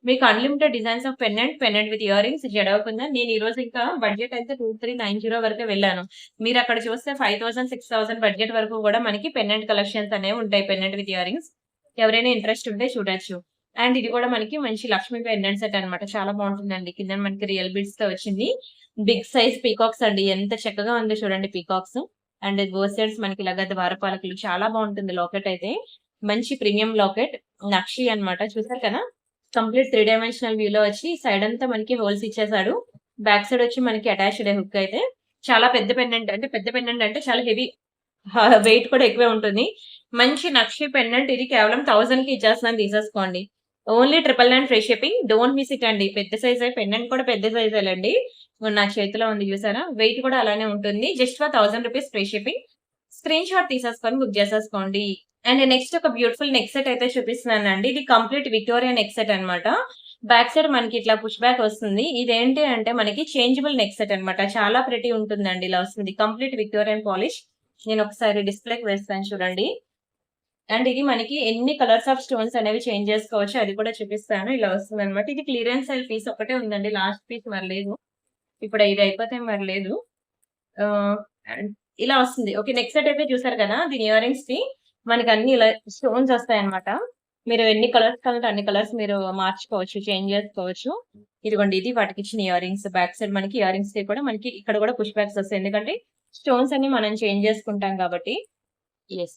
మీకు unlimited designs of pendant with ear rings జడవకుండా నేను ఈరోజు ఇంకా బడ్జెట్ అయితే 2390 వరకే వెళ్ళాను. మీరు అక్కడ చూస్తే 5000, 6000 బడ్జెట్ వరకు కూడా మనకి పెండెంట్ కలెక్షన్స్ అనేవి ఉంటాయి. Pendant with ear rings. ఎవరైనా ఇంట్రెస్ట్ ఉంటే చూడొచ్చు. అండ్ ఇది కూడా మనకి మంచి లక్ష్మీ పెండెంట్ సెట్ అన్నమాట. చాలా బాగుంటుందండి. కింద మనకి రియల్ బీడ్స్‌తో వచ్చింది. బిగ్ సైజ్ పీకాక్స్ అండి. ఎంత చక్కగా ఉందో చూడండి పీకాక్స్. అండ్ బోత్ సైడ్స్ మనకి ఇలాగ ద్వారపాలకులు. చాలా బాగుంటుంది లాకెట్ అయితే. మంచి ప్రీమియం లాకెట్. నక్షి అన్నమాట. చూసారు కదా! కంప్లీట్ 3 డైమెన్షనల్ వ్యూలో వచ్చి సైడ్ అంతా మనకి హోల్స్ ఇచ్చేసాడు. బ్యాక్ సైడ్ వచ్చి మనకి అటాచ్డ్ హుక్ అయితే. చాలా పెద్ద పెండెంట్ అంటే చాలా హెవీ. వెయిట్ కూడా ఎక్కువే ఉంటుంది. మంచి నక్షి పెండెంట్. ఇది కేవలం 1000కి ఇచ్చేస్తున్నాను, తీసేసుకోండి. Only 999 free shipping. Don't miss it అండి. పెద్ద సైజే, పెండెంట్ కూడా పెద్ద సైజేలెండి. నా చేతిలో ఉంది చూసారా? వెయిట్ కూడా అలానే ఉంటుంది. Just for 1000 rupees free shipping. Screen shot తీసేసుకొని బుక్ చేసేసుకోండి. అండ్ నెక్స్ట్ ఒక బ్యూటిఫుల్ నెక్ సెట్ అయితే చూపిస్తున్నానండి. ఇది కంప్లీట్ విక్టోరియా నెక్ సెట్ అన్నమాట. బ్యాక్ సైడ్ మనకి ఇట్లా పుష్ బ్యాక్ వస్తుంది. ఇదేంటి అంటే మనకి చేంజబుల్ నెక్ సెట్ అన్నమాట. చాలా ప్రెటీ ఉంటుందండి. ఇలా వస్తుంది. Complete Victorian polish. నేను ఒకసారి డిస్‌ప్లేకి వేస్తాను చూడండి. అండ్ ఇది మనకి ఎన్ని కలర్స్ ఆఫ్ స్టోన్స్ అనేవి చేంజ్ చేసుకోవచ్చు. అది కూడా చూపిస్తాను. ఇలా వస్తుందన్నమాట. ఇది క్లియరెన్స్ సేల్ పీస్ ఒకటే ఉందండి. లాస్ట్ పీస్ మరి లేదు. ఇప్పుడు ఇది అయిపోతే మరి లేదు. ఆహ్, అండ్ ఇలా వస్తుంది. ఓకే. నెక్ సెట్ అయితే చూసారు కదా! దీని ఇయర్ రింగ్స్‌కి మనకి అన్ని ఇలా స్టోన్స్ వస్తాయన్నమాట. మీరు ఎన్ని కలర్స్ కావాలంటే అన్ని కలర్స్ మీరు మార్చుకోవచ్చు. చేంజ్ చేసుకోవచ్చు. ఇదిగోండి, ఇది వాటికిచ్చిన ఇయర్ రింగ్స్. బ్యాక్ సైడ్ మనకి ఇయర్ రింగ్స్‌కి కూడా మనకి ఇక్కడ కూడా పుష్ బ్యాక్స్ వస్తాయి. ఎందుకంటే స్టోన్స్ అన్ని మనం చేంజ్ చేసుకుంటాం కాబట్టి. Yes.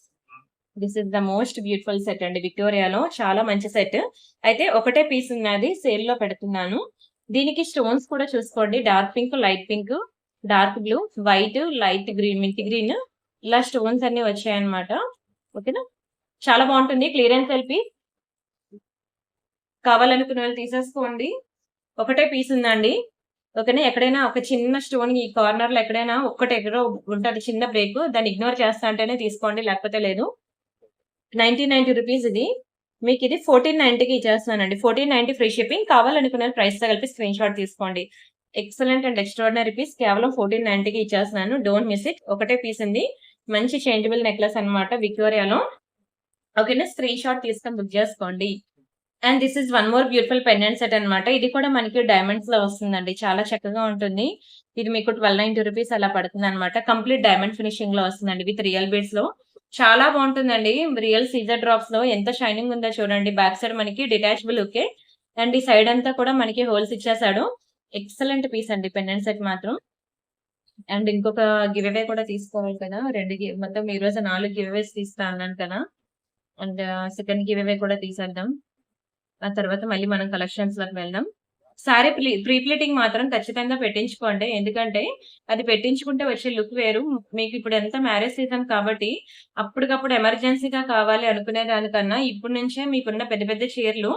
This is the most beautiful set అండి. విక్టోరియాలో చాలా మంచి సెట్. అయితే ఒకటే పీస్ ఉన్నది. సేల్‌లో పెడుతున్నాను. దీనికి స్టోన్స్ కూడా చూసుకోండి. Dark pink, light pink, dark blue, white, light green, mint green, ఇలా స్టోన్స్ అన్నీ వచ్చాయన్నమాట. ఓకేనా? చాలా బాగుంటుంది. Clearance sale piece. కావాలనుకున్న వాళ్ళు తీసేసుకోండి. ఒకటే పీస్ ఉందండి. ఓకేనా? ఎక్కడైనా ఒక చిన్న స్టోన్ ఈ కార్నర్‌లో ఎక్కడైనా ఒక్కటి ఎక్కడో ఉంటది చిన్న బ్రేక్. దాన్ని ఇగ్నోర్ చేస్తా అంటేనే తీసుకోండి. లేకపోతే లేదు. 1990 రూపీస్ ఇది. మీకిది 1490కి ఇచ్చేస్తున్నానండి. 1490 ఫ్రీ షిప్పింగ్. కావాలనుకున్న ప్రైస్‌తో కలిపి స్క్రీన్ షాట్ తీసుకోండి. Excellent and extraordinary piece. కేవలం 1490కి ఇచ్చేస్తున్నాను. Don't miss it. ఒకటే పీస్ ఉంది. మంచి చేంజబుల్ నెక్లెస్ అన్నమాట విక్టోరియాలో. ఓకేనా? స్క్రీన్ షాట్ తీసుకొని బుక్ చేసుకోండి. And this is one more beautiful pendant set అన్నమాట. ఇది కూడా మనకి డైమండ్స్‌లో వస్తుందండి. చాలా చక్కగా ఉంటుంది. ఇది మీకు 1290 రూపీస్ అలా పడుతుందన్నమాట. కంప్లీట్ డైమండ్ ఫినిషింగ్‌లో వస్తుందండి. విత్ రియల్ బీడ్స్‌లో. చాలా బాగుంటుందండి. రియల్ సీజర్ డ్రాప్స్‌లో ఎంత షైనింగ్ ఉందో చూడండి. బ్యాక్ సైడ్ మనకి డిటాచబుల్ హుకే. అండ్ ఈ సైడ్ అంతా కూడా మనకి హోల్స్ ఇచ్చేసాడు. ఎక్సలెంట్ పీస్ అండి పెండెంట్ సెట్ మాత్రం. అండ్ ఇంకొక గివ్ అవే కూడా తీసుకోవాలి కదా! మొత్తం ఈరోజు 4 గివ్ అవేస్ తీస్తా అన్నాను కదా! అండ్ సెకండ్ గివ్ అవే కూడా తీసేద్దాం. ఆ తర్వాత మళ్ళీ మనం కలెక్షన్స్ లోకి వెళ్దాం. సారీ ప్రీ ప్లీటింగ్ మాత్రం ఖచ్చితంగా పెట్టించుకోండి. ఎందుకంటే అది పెట్టించుకుంటే వచ్చే లుక్ వేరు. మీకు ఇప్పుడు ఎంత మ్యారేజ్ సీజన్ కాబట్టి అప్పటికప్పుడు ఎమర్జెన్సీగా కావాలి అనుకునే దానికన్నా ఇప్పటి నుంచే మీకున్న పెద్ద పెద్ద చీరలు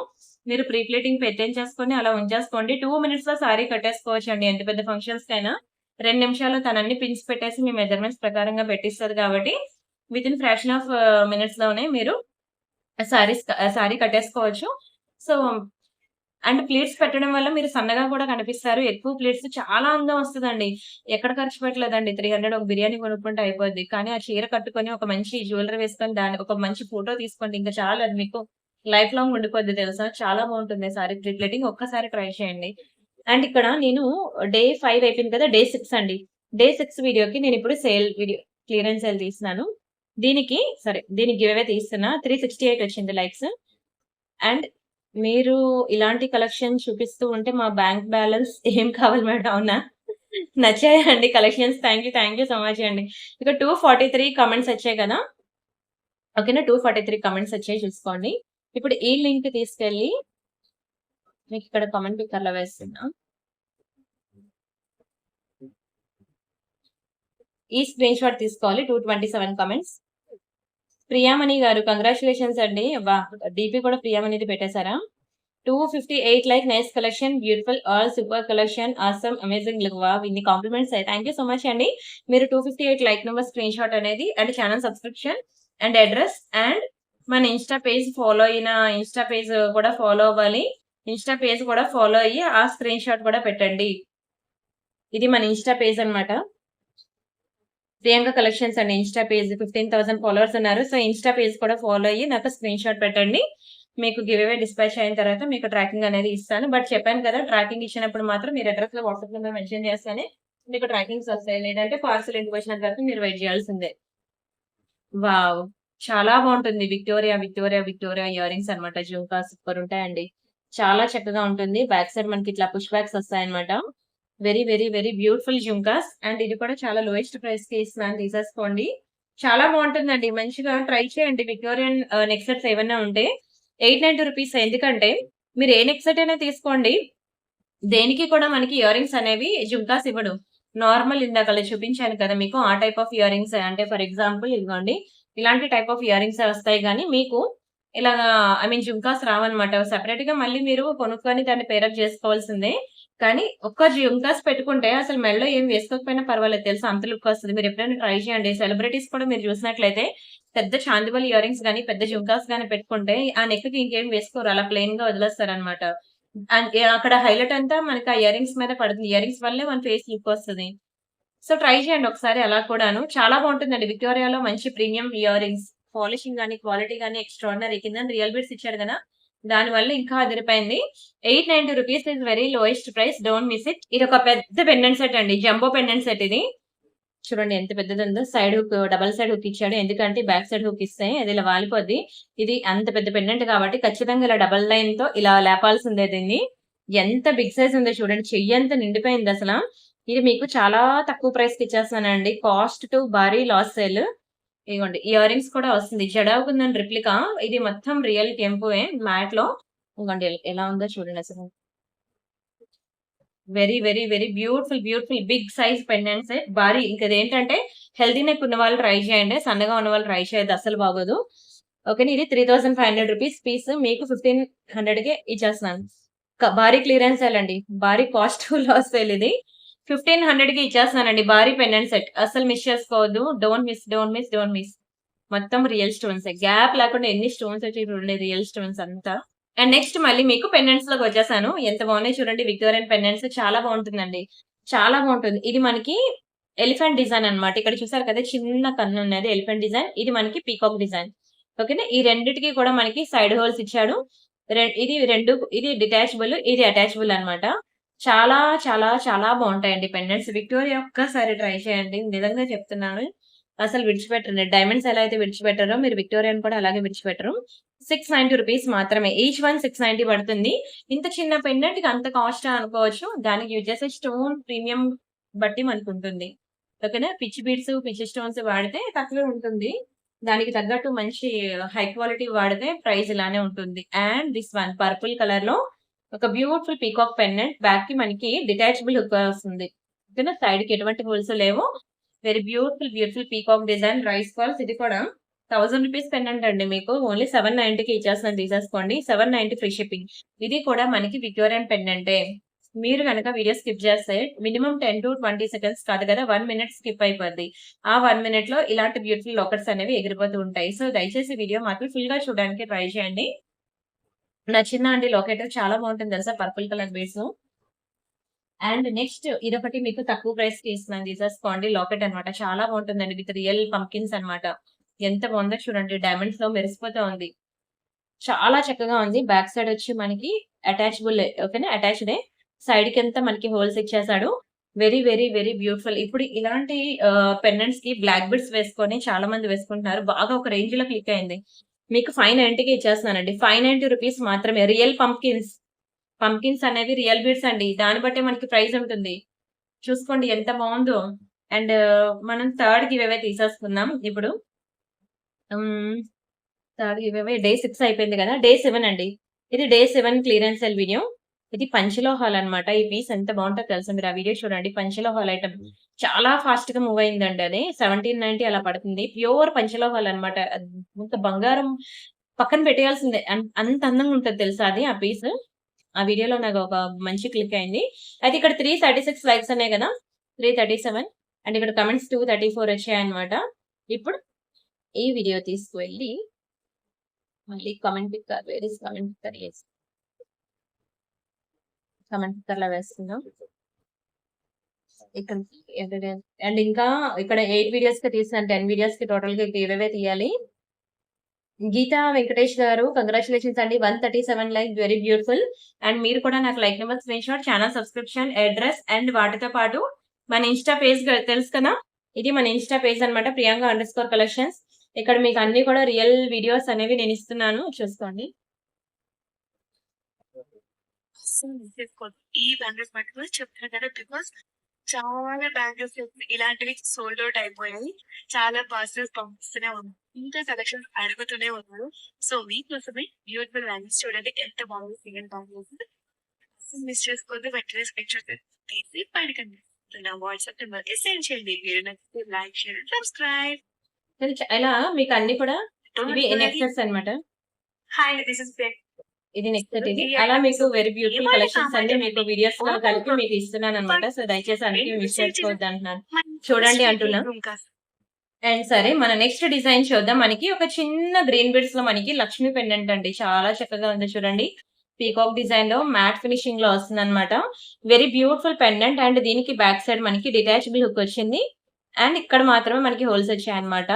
మీరు ప్రీ ప్లీటింగ్ పెట్టించేసుకొని అలా ఉంచేసుకోండి. 2 మినిట్స్ లో సారీ కట్టేసుకోవచ్చండి. ఎంత పెద్ద ఫంక్షన్స్ కైనా 2 నిమిషాల్లో తనన్ని పిన్స్ పెట్టేసి మీ మెజర్మెంట్స్ ప్రకారంగా పెట్టిస్తది కాబట్టి వితిన్ ఫ్రాక్షన్ ఆఫ్ మినిట్స్ లోనే మీరు సారీ కట్టేసుకోవచ్చు. సో అండ్ ప్లేట్స్ పెట్టడం వల్ల మీరు సన్నగా కూడా కనిపిస్తారు. ఎక్కువ ప్లేట్స్ చాలా అందం వస్తదండి. ఎక్కడ ఖర్చు పెట్టలేదండి. 300 ఒక బిర్యానీ కొనుక్కుంటే అయిపోద్ది. కానీ ఆ చీర కట్టుకొని ఒక మంచి జ్యువెల్లరీ వేసుకొని దానికి ఒక మంచి ఫోటో తీసుకోండి. ఇంక చాలు అది మీకు లైఫ్ లాంగ్ ఉండిపోద్ది తెలుసా! చాలా బావుంటుంది సారీ ప్లేటింగ్. ఒక్కసారి ట్రై చేయండి. అండ్ ఇక్కడ నేను డే 5 అయిపోయింది కదా! డే 6 అండి. డే 6 వీడియోకి నేనిప్పుడు సేల్ వీడియో క్లియరెన్స్ సేల్ తీస్తున్నాను. దీనికి గివ్ అవే తీస్తున్నా. 368 వచ్చింది లైక్స్. అండ్ మీరు ఇలాంటి కలెక్షన్ చూపిస్తూ ఉంటే మా బ్యాంక్ బ్యాలెన్స్ ఏం కావాలి మేడం అవునా? నచ్చాయండి collections. Thank you so much అండి. ఇక 243 కామెంట్స్ వచ్చాయి కదా! ఓకేనా? 243 కామెంట్స్ వచ్చాయి చూసుకోండి. ఇప్పుడు ఈ లింక్ తీసుకెళ్ళి మీకిక్కడ కామెంట్ పికర్‌లో వేస్తున్నా. ఈ స్క్రీన్ షాట్ తీసుకోవాలి. 227 కామెంట్స్. ప్రియామణి గారు కంగ్రాచ్యులేషన్స్ అండి. డీపీ కూడా ప్రియామణిది పెట్టేశారా? 258 like nice collection beautiful all super collection awesome amazing look wow ఇన్ని compliments thank you so much అండి. మీరు 258 లైక్ నెంబర్ స్క్రీన్ షాట్ అనేది and channel subscription and address and మన ఇన్స్టా పేజ్ ఫాలో అయిన ఇన్స్టా పేజ్ కూడా follow అవ్వాలి. Insta page కూడా follow అయ్యి ఆ స్క్రీన్ షాట్ కూడా పెట్టండి. ఇది మన ఇన్స్టా పేజ్ అన్నమాట. ప్రియాంక కలెక్షన్స్ అండి ఇన్స్టా పేజ్ 15,000 ఫాలోవర్స్ ఉన్నారు. సో ఇన్స్టా పేజ్ కూడా ఫాలో అయ్యి నాకు స్క్రీన్ షాట్ పెట్టండి. మీకు గివ్ అవే డిస్పాచ్ అయిన తర్వాత మీకు ట్రాకింగ్ అనేది ఇస్తాను. బట్ చెప్పాను కదా ట్రాకింగ్ ఇచ్చినప్పుడు మాత్రం మీరు అడ్రస్ లో వాట్సాప్ నెంబర్ మెన్షన్ చేస్తేనే మీకు ట్రాకింగ్స్ వస్తాయి. లేదంటే పార్సల్ ఇంటికి వచ్చిన తర్వాత మీరు వెయిట్ చేయాల్సిందే. వావ్! చాలా బాగుంటుంది. విక్టోరియా ఇయర్ రింగ్స్ అనమాట. జుంకా సూపర్ ఉంటాయండి. చాలా చక్కగా ఉంటుంది. బ్యాక్ సైడ్ మనకి ఇట్లా పుష్ బ్యాక్స్ వస్తాయన్నమాట. వెరీ బ్యూటిఫుల్ జుంకాస్ అండ్ ఇది కూడా చాలా లోయెస్ట్ ప్రైస్ కి ఇస్తున్నాను తీసేసుకోండి. చాలా బాగుంటుందండి. మంచిగా ట్రై చేయండి. విక్టోరియన్ నెక్ సెట్స్ ఏమైనా ఉంటే 890 రూపీస్. ఎందుకంటే మీరు ఏ నెక్ సెట్ అయినా తీసుకోండి. దేనికి కూడా మనకి ఇయర్ రింగ్స్ అనేవి జుంకాస్ ఇవ్వడు. నార్మల్ ఇందాకలా చూపించాను కదా మీకు ఆ టైప్ ఆఫ్ ఇయర్ రింగ్స్ అంటే ఫర్ ఎగ్జాంపుల్ ఇదిగోండి ఇలాంటి టైప్ ఆఫ్ ఇయర్ రింగ్స్ వస్తాయి గానీ మీకు ఇలాగా ఐ మీన్ జుంకాస్ రావన్నమాట. సెపరేట్ గా మళ్ళీ మీరు కొనుక్కొని దాన్ని పేరప్ చేసుకోవాల్సిందే. కానీ ఒక్క జుంకాస్ పెట్టుకుంటే అసలు మెడలో ఏం వేసుకోకపోయినా పర్వాలేదు తెలుసా అంత లుక్ వస్తది. మీరు ఎప్పుడైనా ట్రై చేయండి. సెలబ్రిటీస్ కూడా మీరు చూసినట్లయితే పెద్ద చాందిబల్ ఇయర్ రింగ్స్ గాని, పెద్ద జుంకాస్ గాని పెట్టుకుంటే ఆ నెక్‌కి ఇంకేం వేసుకోరు. అలా ప్లెయిన్ గా వదిలేస్తారన్నమాట. అండ్ అక్కడ హైలైట్ అంతా మనకి ఆ ఇయర్ రింగ్స్ మీద పడుతుంది. ఇయర్ రింగ్స్ వల్లే మన ఫేస్ లుక్ వస్తది. సో ట్రై చేయండి ఒకసారి అలా కూడాను. చాలా బాగుంటుందండి. విక్టోరియాలో మంచి ప్రీమియం ఇయర్ రింగ్స్. పాలిషింగ్ గాని, క్వాలిటీ గాని ఎక్స్ట్రార్డినరీ. కింద రియల్ బీడ్స్ ఇచ్చాడు కదా! దాని వల్ల ఇంకా అదిరిపోయింది. 890 rupees is very lowest price. Don't miss it. ఇదొక పెద్ద పెండెంట్ సెట్ అండి. జంబో పెండెంట్ సెట్ ఇది. చూడండి ఎంత పెద్దదుందో. Side hook double side hook ఇచ్చాడు. ఎందుకంటే బ్యాక్ సైడ్ హుక్ ఇస్తే అది ఇలా వాలిపోద్ది. ఇది అంత పెద్ద పెండెంట్ కాబట్టి ఖచ్చితంగా ఇలా డబుల్ లైన్ తో ఇలా లేపాల్సిందే దీన్ని. ఎంత బిగ్ సైజ్ ఉందో చూడండి. చెయ్యంత నిండిపోయింది అసల. ఇది మీకు చాలా తక్కువ ప్రైస్ కి ఇచ్చేస్తున్నానండి. కాస్ట్ టు భారీ లాస్ సేల్. ఇదిగోండి ఇయర్ రింగ్స్ కూడా వస్తుంది. జడావుకుందని రిప్లికా. ఇది మొత్తం రియల్ కెంపుయే మ్యాట్ లో. ఇదిగోండి ఎలా ఉందో చూడండి అసలు. Very beautiful big size pendant set. భారీ ఇంకదేంటంటే హెల్తీ నెక్ ఉన్న వాళ్ళు ట్రై చేయండి. సన్నగా ఉన్న వాళ్ళు ట్రై చేయొద్దు. అస్సలు బాగోదు. ఓకేనా ఇది 3,500 రూపీస్ పీస్. మీకు 1,500కే ఇచ్చేస్తున్నాను. భారీ క్లియరెన్స్ సేల్ అండి. భారీ కాస్ట్ లాస్ సేల్ ఇది. 1,500కి ఇచ్చేస్తున్నానండి. భారీ పెండెంట్ సెట్. అస్సలు మిస్ చేసుకోవద్దు. Don't miss. మొత్తం రియల్ స్టోన్స్. గ్యాప్ లేకుండా ఎన్ని స్టోన్స్ వచ్చాయి చూడండి. రియల్ స్టోన్స్ అంతా. అండ్ నెక్స్ట్ మళ్ళీ మీకు పెండెంట్స్ లోకి వచ్చేసాను. ఎంత బాగున్నాయి చూడండి. విక్టోరియన్ పెండెంట్స్ చాలా బాగుంటుందండి. చాలా బాగుంటుంది. ఇది మనకి ఎలిఫెంట్ డిజైన్ అన్నమాట. ఇక్కడ చూసారు కదా చిన్న కన్ను ఉన్నది ఎలిఫెంట్ డిజైన్. ఇది మనకి పీకాక్ డిజైన్. ఓకేనా ఈ రెండిటికి కూడా మనకి సైడ్ హోల్స్ ఇచ్చాడు. ఇది డిటాచబుల్, ఇది అటాచబుల్ అన్నమాట. చాలా బాగుంటాయండి పెండెంట్స్. విక్టోరియా ఒక్కసారి ట్రై చేయండి. నిజంగా చెప్తున్నాను. అసలు విడిచిపెట్టరండి. డైమండ్స్ ఎలా అయితే విడిచిపెట్టారో మీరు విక్టోరియాని కూడా అలాగే విడిచిపెట్టరు. 690 రూపీస్ మాత్రమే. ఈచ్ వన్ 690 పడుతుంది. ఇంత చిన్న పెండెంట్ కి అంత కాస్ట్ అనుకోవచ్చు. దానికి యూజ్ చేసే స్టోన్ ప్రీమియం బట్టి మనకుంటుంది. ఓకేనా పిచ్చి బీడ్స్, పిచ్చి స్టోన్స్ వాడితే తక్కువే ఉంటుంది. దానికి తగ్గట్టు మంచి హై క్వాలిటీ వాడితే ప్రైస్ ఇలానే ఉంటుంది. And this one purple colour లో ఒక బ్యూటిఫుల్ పీకాక్ పెండెంట్, బ్యాక్ కి మనకి డిటాచబుల్ హుక్ వస్తుంది. ఓకేనా, సైడ్ కి ఎటువంటి హోల్స్ లేవు. Very beautiful peacock design, rice balls. ఇది కూడా 1000 రూపీస్ పెండెంట్ అండి, మీకు ఓన్లీ 790కి ఇచ్చేస్తున్నాను, తీసేసుకోండి. 790 ఫ్రీ షిప్పింగ్. ఇది కూడా మనకి విక్టోరియన్ పెండెంటే. మీరు కనుక వీడియో స్కిప్ చేస్తే మినిమం 10 to 20 సెకండ్స్ కాదు కదా, 1 మినిట్ స్కిప్ అయిపోద్ది. ఆ 1 మినిట్ లో ఇలాంటి బ్యూటిఫుల్ లాకెట్స్ అనేవి ఎగిరిపోతూ ఉంటాయి. సో దయచేసి వీడియో మాత్రం ఫుల్ గా చూడడానికి ట్రై చేయండి. నచ్చిందా అండి లాకెట్? చాలా బాగుంటుంది తెలుసా, purple colour base. And next ఇదొకటి మీకు తక్కువ ప్రైస్ కి ఇస్తున్నాను, తీసేసుకోండి. లాకెట్ అన్నమాట, చాలా బాగుంటుందండి, విత్ రియల్ పంకిన్స్ అన్నమాట. ఎంత బాగుందో చూడండి, డైమండ్స్ లో మెరిసిపోతూ ఉంది. చాలా చక్కగా ఉంది. బ్యాక్ సైడ్ వచ్చి మనకి అటాచబుల్, ఓకేనా, అటాచ్డ్. సైడ్ కి అంతా మనకి హోల్స్ ఇచ్చేసాడు. Very beautiful. ఇప్పుడు ఇలాంటి పెండెంట్స్ కి బ్లాక్ బిడ్స్ వేసుకొని చాలా మంది వేసుకుంటున్నారు, బాగా ఒక రేంజ్ లో క్లిక్ అయింది. మీకు 590కి ఇచ్చేస్తున్నానండి. 590 రూపీస్ మాత్రమే. రియల్ పంకిన్స్, పంకిన్స్ అనేవి రియల్ బీడ్స్ అండి, దాన్ని బట్టే మనకి ప్రైస్ ఉంటుంది. చూసుకోండి ఎంత బాగుందో. అండ్ మనం థర్డ్ గివ్ అవే తీసేసుకుందాం ఇప్పుడు. థర్డ్ గివ్ అవే డే 6 అయిపోయింది కదా, డే 7 అండి. ఇది డే 7 క్లియరెన్స్ సెల్ వీడియో. ఇది పంచలో హాల్ అన్నమాట. ఈ పీస్ ఎంత బాగుంటుందో తెలుసా, మీరు ఆ వీడియో చూడండి. పంచలో హాల్ ఐటమ్ చాలా ఫాస్ట్ గా మూవ్ అయిందండి. అది 1790 అలా పడుతుంది. ప్యూర్ పంచలో హాల్ అనమాట. ఇంత బంగారం పక్కన పెట్టేయాల్సిందే, అంత అందంగా ఉంటది తెలుసా అది, ఆ పీస్. ఆ వీడియోలో నాకు ఒక మంచి క్లిక్ అయింది. అయితే ఇక్కడ 336 లైక్స్ ఉన్నాయి కదా, 337. అండ్ ఇక్కడ కమెంట్స్ 234 వచ్చాయన్నమాట. ఇప్పుడు ఈ వీడియో తీసుకువెళ్ళి మళ్ళీ comment picker, where is comment picker? Yes, comment picker లా వేస్తున్నాం ఇక్కడ. అండ్ ఇంకా ఇక్కడ 8 వీడియోస్ కి తీసాను, 10 వీడియోస్ కి టోటల్ గా ఏవేవే తీయాలి. గీతా వెంకటేష్ గారు, కంగ్రాచులేషన్స్ అండి, 137 లైక్, వెరీ బ్యూటిఫుల్. అండ్ మీరు కూడా నాకు like number, screen shot, channel subscription, address and వాటితో పాటు మన ఇన్స్టా పేజ్ తెలుసు కదా, ఇది మన ఇన్స్టా పేజ్ అనమాట, priyanka_collections. ఇక్కడ మీకు అన్ని కూడా రియల్ వీడియోస్ అనేవి నేను ఇస్తున్నాను, చూసుకోండి. ఈ బ్యాంగిల్స్ పట్టుకుని చెప్తాను కదా, బికాస్ చాలా బ్యాంగిల్స్ ఇలాంటివి సోల్డ్ అవుట్ అయిపోయాయి. చాలా పార్సల్స్ పంపిస్తూనే ఉన్నాం, ఇంకా కలెక్షన్ అడుగుతూనే ఉన్నారు. సో మీకోసమే బ్యూటిఫుల్ బ్యాంగిల్స్ చూడండి, ఎంత బాగుంది. సింగిల్ బ్యాంగిల్స్ మిస్ చేసుకోవద్దు, వెంటనే పిక్చర్ తీసి పడకండి. నా వాట్సాప్ నెంబర్ సెండ్ చేయండి. మీరు నచ్చితే లైక్, షేర్, సబ్స్క్రైబ్. ఇలా మీకు అన్ని కూడా ఇవి నెక్సెట్స్ అనమాట. హాయ్, దిస్ ఇస్ ఇది నెక్స్ట్ ఇది. అలా మీకు వెరీ బ్యూటిఫుల్ కలెక్షన్స్ అన్ని మీకు వీడియోస్ లో కలిపి మీకు ఇస్తున్నాను అనమాట. సో దయచేసి అన్ని మిస్ చేసుకోవద్దు అంటున్నాను, చూడండి అంటున్నా. అండ్ సరే, మన నెక్స్ట్ డిజైన్ చూద్దాం. మనకి ఒక చిన్న గ్రీన్ బీడ్స్ లో మనకి లక్ష్మీ పెండెంట్ అండి, చాలా చక్కగా ఉంది చూడండి. పీకాక్ డిజైన్ లో మ్యాట్ ఫినిషింగ్ లో వస్తుంది అనమాట. Very beautiful pendant. అండ్ దీనికి బ్యాక్ సైడ్ మనకి డిటాచబుల్ హుక్ వచ్చింది. అండ్ ఇక్కడ మాత్రమే మనకి హోల్స్ వచ్చాయి అనమాట.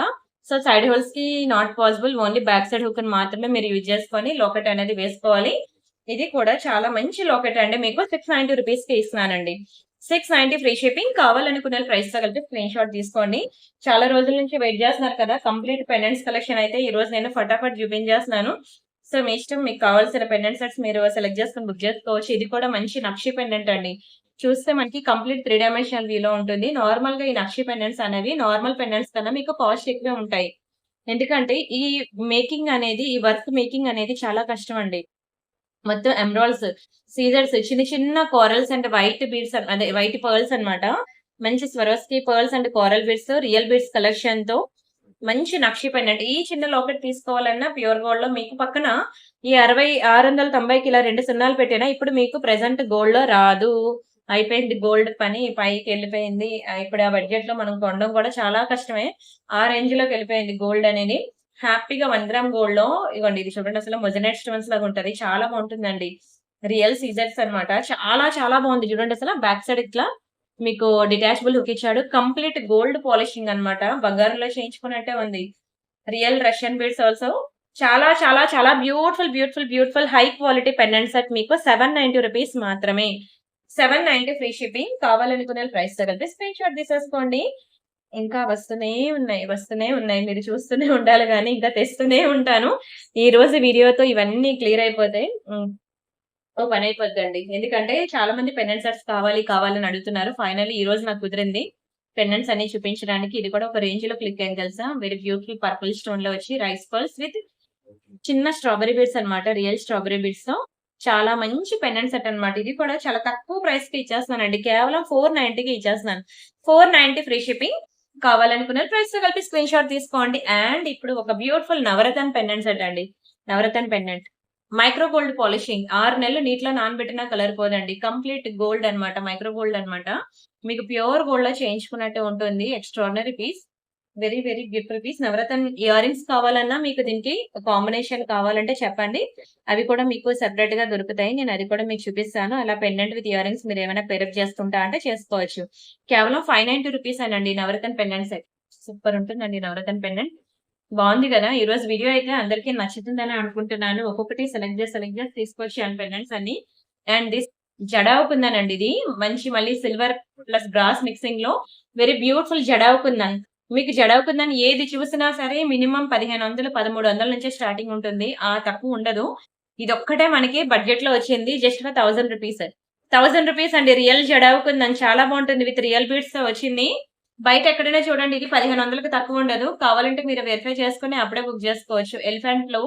సో సైడ్ హోల్స్ కి not possible, only back side hook మాత్రమే మీరు యూజ్ చేసుకొని లాకెట్ అనేది వేసుకోవాలి. ఇది కూడా చాలా మంచి లాకెట్ అండి, మీకు 690 రూపీస్ కి ఇస్తున్నానండి. 690 ఫ్రీ షిప్పింగ్. కావాలనుకునే ప్రైస్ తో కలిపి స్క్రీన్ షాట్ తీసుకోండి. చాలా రోజుల నుంచి వెయిట్ చేస్తున్నారు కదా, కంప్లీట్ పెండెంట్స్ కలెక్షన్ అయితే ఈ రోజు నేను ఫటాఫట్ చూపించేస్తున్నాను. సో మీ ఇష్టం, మీకు కావాల్సిన పెండెంట్ సెట్స్ మీరు సెలెక్ట్ చేసుకుని బుక్ చేసుకోవచ్చు. ఇది కూడా మంచి నక్షి పెండెంట్ అండి, చూస్తే మనకి కంప్లీట్ 3 డైమెన్షనల్ వ్యూ లో ఉంటుంది. నార్మల్ గా ఈ నక్షి పెండెంట్స్ అనేవి నార్మల్ పెండెంట్స్ కన్నా మీకు కాస్ట్ ఎక్కువే ఉంటాయి. ఎందుకంటే ఈ మేకింగ్ అనేది, ఈ వర్క్ మేకింగ్ అనేది చాలా కష్టం అండి. మొత్తం ఎమరాల్డ్స్, సీజర్స్, చిన్న కోరల్స్ అండ్ వైట్ బీడ్స్, అదే వైట్ పర్ల్స్ అన్నమాట. మంచి Swarovski pearls and coral beads, real beads collection తో మంచి నక్షి పెండెంట్. ఈ చిన్న లాకెట్ తీసుకోవాలన్నా ప్యూర్ గోల్డ్ లో మీకు పక్కన ఈ 690కి ఇలా 2 సున్నాలు పెట్టినా ఇప్పుడు మీకు ప్రెసెంట్ గోల్డ్ లో రాదు. అయిపోయింది గోల్డ్ పని, పైకి వెళ్ళిపోయింది. ఇప్పుడు ఆ బడ్జెట్ లో మనం కొనడం కూడా చాలా కష్టమే. ఆ రేంజ్ లోకి వెళ్ళిపోయింది గోల్డ్ అనేది. హ్యాపీగా 1 గ్రామ్ గోల్డ్ లో ఇవ్వండి, ఇది చూడండి, అసలు మొజనైట్ స్టోన్స్ లాగా ఉంటది, చాలా బాగుంటుందండి. రియల్ సీజర్స్ అన్నమాట, చాలా బాగుంది చూడండి. అసలు బ్యాక్ సైడ్ ఇట్లా మీకు డిటాచబుల్ హుక్ ఇచ్చాడు. కంప్లీట్ గోల్డ్ పాలిషింగ్ అన్నమాట, బంగారంలో చేయించుకున్నట్టే ఉంది. Real Russian beads also. చాలా beautiful high quality pendant set మీకు 790 రూపీస్ మాత్రమే. 790 ఫ్రీ షిప్పింగ్. కావాలనుకునే ప్రైస్ తో కలిపి స్క్రీన్ షాట్ తీసేసుకోండి. ఇంకా వస్తూనే ఉన్నాయి. మీరు చూస్తూనే ఉండాలి కానీ ఇంకా తెస్తూనే ఉంటాను. ఈ రోజు వీడియోతో ఇవన్నీ క్లియర్ అయిపోతే ఓ పని అయిపోద్దండి. ఎందుకంటే చాలా మంది పెండెంట్ సెట్స్ కావాలని అడుగుతున్నారు. ఫైనల్లీ ఈ రోజు నాకు కుదిరింది. పెండెంట్స్ అన్ని చూపించడానికి. ఇది కూడా ఒక రేంజ్ లో క్లిక్ అయింది తెలుసా. వెరీ బ్యూటిఫుల్ పర్పుల్ స్టోన్ లో వచ్చి రైస్ పర్ల్స్ విత్ చిన్న స్ట్రాబెరీ బీడ్స్ అన్నమాట. రియల్ స్ట్రాబెరీ బీడ్స్ తో చాలా మంచి పెండెంట్ సెట్ అన్నమాట. ఇది కూడా చాలా తక్కువ ప్రైస్ కి ఇచ్చేస్తున్నానండి. కేవలం 490కి ఇచ్చేస్తున్నాను. 490 ఫ్రీ షిప్పింగ్. కావాలనుకున్న ప్రైస్ తో కలిపి స్క్రీన్ షాట్ తీసుకోండి. అండ్ ఇప్పుడు ఒక బ్యూటిఫుల్ నవరత్న పెండెంట్ సెట్ అండి. నవరత్న పెండెంట్ మైక్రో గోల్డ్ పాలిషింగ్ 6 నెలలు నీటిలో నానబెట్టినా కలర్ పోదండి. కంప్లీట్ గోల్డ్ అన్నమాట. మైక్రో గోల్డ్ అన్నమాట. మీకు ప్యూర్ గోల్డ్ లో చేయించుకున్నట్టు ఉంటుంది. Extraordinary piece. Very very beautiful piece. నవరత్న ఇయర్ రింగ్స్ కావాలన్నా మీకు దీనికి కాంబినేషన్ కావాలంటే చెప్పండి. అవి కూడా మీకు సెపరేట్ గా దొరుకుతాయి. నేను అది కూడా మీకు చూపిస్తాను. అలా పెండెంట్ విత్ ఇయర్ రింగ్స్ మీరు ఏమైనా పేరప్ చేసుకుంటా అంటే చేసుకోవచ్చు. కేవలం 590 రూపీస్ అనండి నవరత్న పెండెంట్ సెట్. సూపర్ ఉంటుందండి నవరత్న పెండెంట్. బాగుంది కదా. ఈ రోజు వీడియో అయితే అందరికి నచ్చుతుందని అనుకుంటున్నాను. ఒక్కొక్కటి సెలెక్ట్ చేసి తీసుకొచ్చాను పెండెంట్స్ అన్ని. And this jadau కుందనండి. ఇది మంచి మళ్ళీ సిల్వర్ ప్లస్ బ్రాస్ మిక్సింగ్ లో వెరీ బ్యూటిఫుల్ జడావు కుందన్. మీకు జడావు కుందన్ ఏది చూసినా సరే మినిమం 1500 1300 నుంచి స్టార్టింగ్ ఉంటుంది. ఆ తక్కువ ఉండదు. ఇది ఒక్కటే మనకి బడ్జెట్ లో వచ్చింది. Just for 1000 rupees. 1000 రూపీస్ అండి. రియల్ జడావు కుందన్ చాలా బాగుంటుంది. విత్ రియల్ బీడ్స్ తో వచ్చింది. బయట ఎక్కడైనా చూడండి ఇది 1500కి తక్కువ ఉండదు. కావాలంటే మీరు వెరిఫై చేసుకుని అప్పుడే బుక్ చేసుకోవచ్చు. ఎలిఫెంట్ లో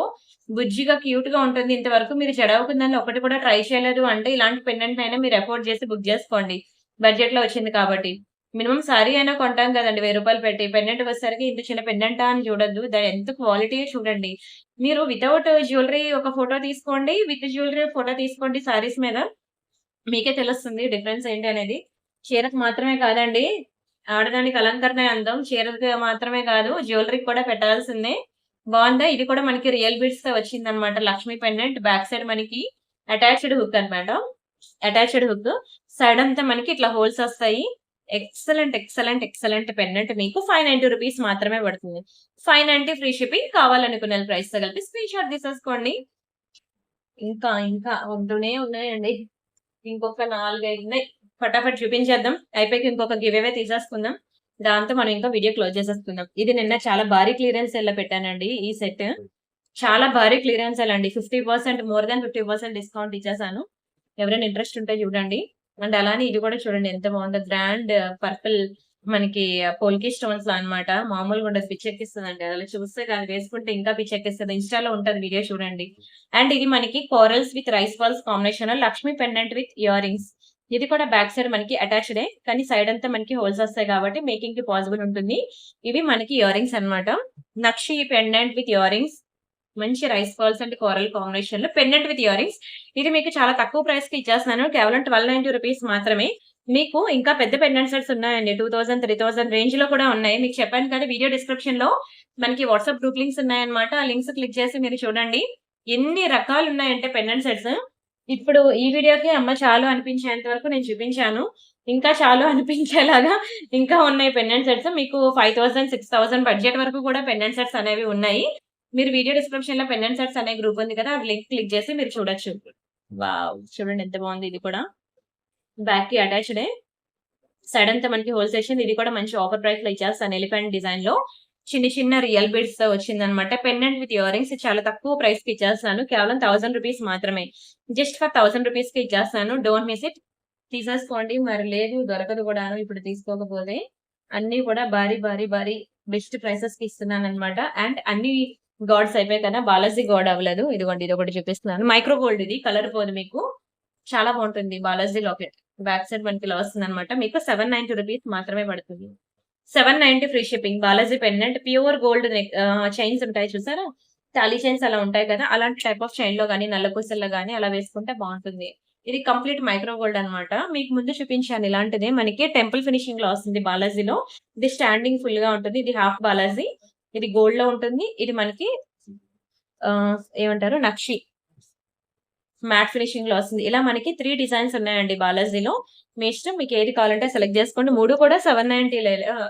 బుజ్జిగా క్యూట్ గా ఉంటుంది. ఇంతవరకు మీరు జడావు కుందన్ ఒకటి కూడా ట్రై చేయలేదు అంటే ఇలాంటి పెండెంట్ అయినా మీరు అఫోర్డ్ చేసి బుక్ చేసుకోండి. బడ్జెట్ లో వచ్చింది కాబట్టి. మినిమం సారీ అయినా కొంటాం కదండి 1000 రూపాయలు పెట్టి. పెండెంట్ వచ్చేసరికి ఇంత చిన్న పెండెంటా అని చూడొద్దు. దాని ఎంత క్వాలిటీ చూడండి. మీరు వితౌట్ జ్యువెలరీ ఒక ఫోటో తీసుకోండి. విత్ జ్యువెలరీ ఫోటో తీసుకోండి సారీస్ మీద. మీకే తెలుస్తుంది డిఫరెన్స్ ఏంటి అనేది. చీరకు మాత్రమే కాదండి. ఆడదానికి అలంకరణ అందం. చీరకి మాత్రమే కాదు జ్యువెలరీకి కూడా పెట్టాల్సిందే. బాగుందా. ఇది కూడా మనకి రియల్ బీడ్స్ తో వచ్చిందనమాట. లక్ష్మీ పెండెంట్. బ్యాక్ సైడ్ మనకి అటాచ్డ్ హుక్ అన్నమాట. Attached hook. సైడ్ అంతా మనకి ఇట్లా హోల్స్ వస్తాయి. ఎక్సలెంట్ ఎక్సలెంట్ ఎక్సలెంట్ పెండెంట్ మీకు 590 రూపీస్ మాత్రమే పడుతుంది. 590 ఫ్రీ షిప్పింగ్. కావాలనుకున్న ప్రైస్ తో కలిపి స్క్రీన్ షాట్ తీసేసుకోండి. ఇంకా ఇంకా ఉంటూనే ఉన్నాయండి. ఇంకొక 4, 5 ఉన్నాయి. ఫటాఫట్ చూపించేద్దాం. అయిపోయి ఇంకొక గివ్ అవే తీసేసుకుందాం. దాంతో మనం ఇంకా వీడియో క్లోజ్ చేసేసుకుందాం. ఇది నిన్న చాలా భారీ క్లియరెన్స్ సేల్ లో పెట్టానండి ఈ సెట్. చాలా భారీ క్లియరెన్స్ సేల్ అండి. 50% మోర్ దాన్ 50% డిస్కౌంట్ ఇచ్చేసాను. ఎవరైనా ఇంట్రెస్ట్ ఉంటే చూడండి. అండ్ అలానే ఇది కూడా చూడండి ఎంత బాగుందో. గ్రాండ్ పర్పుల్ మనకి పోల్కి స్టోన్స్ అన్నమాట. మామూలుగా ఉండదు. పిచ్చెక్కిస్తుందండి. అలా చూస్తే కానీ వేసుకుంటే ఇంకా పిచ్చెక్కిస్తుంది. ఇన్స్టాలో ఉంటది వీడియో చూడండి. అండ్ ఇది మనకి corals with rice balls combination Lakshmi pendant with ear rings. ఇది కూడా బ్యాక్ సైడ్ మనకి అటాచ్డే. కానీ సైడ్ అంతా మనకి హోల్స్ వస్తాయి కాబట్టి మేకింగ్ కి పాసిబుల్ ఉంటుంది. ఇవి మనకి ఇయర్ రింగ్స్ అనమాట. నక్షి పెండెంట్ విత్ ఇయర్ రింగ్స్. మంచి rice balls and coral combination లో పెండెంట్ విత్ ఇయర్ రింగ్స్. ఇది మీకు చాలా తక్కువ ప్రైస్ కి ఇచ్చేస్తున్నాను. కేవలం 1290 రూపీస్ మాత్రమే. మీకు ఇంకా పెద్ద పెండెంట్ సెట్స్ ఉన్నాయండి. 2000 3000 రేంజ్ లో కూడా ఉన్నాయి. మీకు చెప్పాను కదా వీడియో డిస్క్రిప్షన్ లో మనకి వాట్సాప్ గ్రూప్ లింక్స్ ఉన్నాయన్నమాట. ఆ లింక్స్ క్లిక్ చేసి మీరు చూడండి. ఎన్ని రకాలు ఉన్నాయంటే పెండెంట్ సెట్స్. ఇప్పుడు ఈ వీడియోకి అమ్మ చాలు అనిపించేంత వరకు నేను చూపించాను. ఇంకా చాలు అనిపించేలాగా ఇంకా ఉన్నాయి పెండెంట్ సెట్స్. మీకు 5000 6000 బడ్జెట్ వరకు కూడా పెండెంట్ సెట్స్ అనేవి ఉన్నాయి. మీరు వీడియో డిస్క్రిప్షన్ లో పెండెంట్ సెట్స్ అనే గ్రూప్ ఉంది కదా. ఆ లింక్ క్లిక్ చేసి మీరు చూడొచ్చు. వావ్ చూడండి ఎంత బాగుంది. ఇది కూడా బ్యాక్ కి అటాచ్డ్. సైడ్ అంతా మనకి హోల్ సెక్షన్. ఇది కూడా మంచి ఆఫర్ ప్రైస్ లో ఇచ్చేస్తాను. ఎలిఫెంట్ డిజైన్ లో చిన్న చిన్న రియల్ బీడ్స్ తో వచ్చిందనమాట. పెండెంట్ విత్ ఇయర్ రింగ్స్ చాలా తక్కువ ప్రైస్ కి ఇచ్చేస్తాను. కేవలం 1000 రూపీస్ మాత్రమే. జస్ట్ ఫర్ 1000 రూపీస్ కి ఇచ్చేస్తాను. Don't miss it. తీసేసుకోండి. మరి లేదు దొరకదు కూడాను ఇప్పుడు తీసుకోకపోతే. అన్ని కూడా భారీ భారీ భారీ బెస్ట్ ప్రైసెస్ కి ఇస్తున్నాను అనమాట. అండ్ అన్ని గాడ్స్ అయిపోయి కదా. బాలాజీ గాడ్ అవ్వలేదు. ఇదిగోండి ఇది ఒకటి చూపిస్తున్నాను. Micro gold. ఇది కలర్ పోదు మీకు. చాలా బాగుంటుంది. బాలాజీ లాకెట్. బ్యాక్ సైడ్ మనకి ఇలా వస్తుంది అనమాట. మీకు 790 రూపీస్ మాత్రమే పడుతుంది. 790 free shipping. Balaji pendant pure gold chains ఉంటాయి చూసారా. టాలీ చైన్స్ అలా ఉంటాయి కదా. అలాంటి టైప్ ఆఫ్ చైన్ లో గానీ నల్ల పూసల్లో గానీ అలా వేసుకుంటే బాగుంటుంది. ఇది కంప్లీట్ మైక్రో గోల్డ్ అనమాట. మీకు ముందు చూపించాను ఇలాంటిదే. మనకి టెంపుల్ ఫినిషింగ్ లో వస్తుంది బాలాజీలో. ఇది స్టాండింగ్ ఫుల్ గా ఉంటుంది. ఇది హాఫ్ బాలాజీ. ఇది గోల్డ్ లో ఉంటుంది. ఇది మనకి ఏమంటారు నక్షి మ్యాట్ ఫినిషింగ్ లో వస్తుంది. ఇలా మనకి 3 డిజైన్స్ ఉన్నాయండి బాలాజీలో. మీ ఇష్టం. మీకు ఏది కావాలంటే సెలెక్ట్ చేసుకోండి. 3 కూడా 790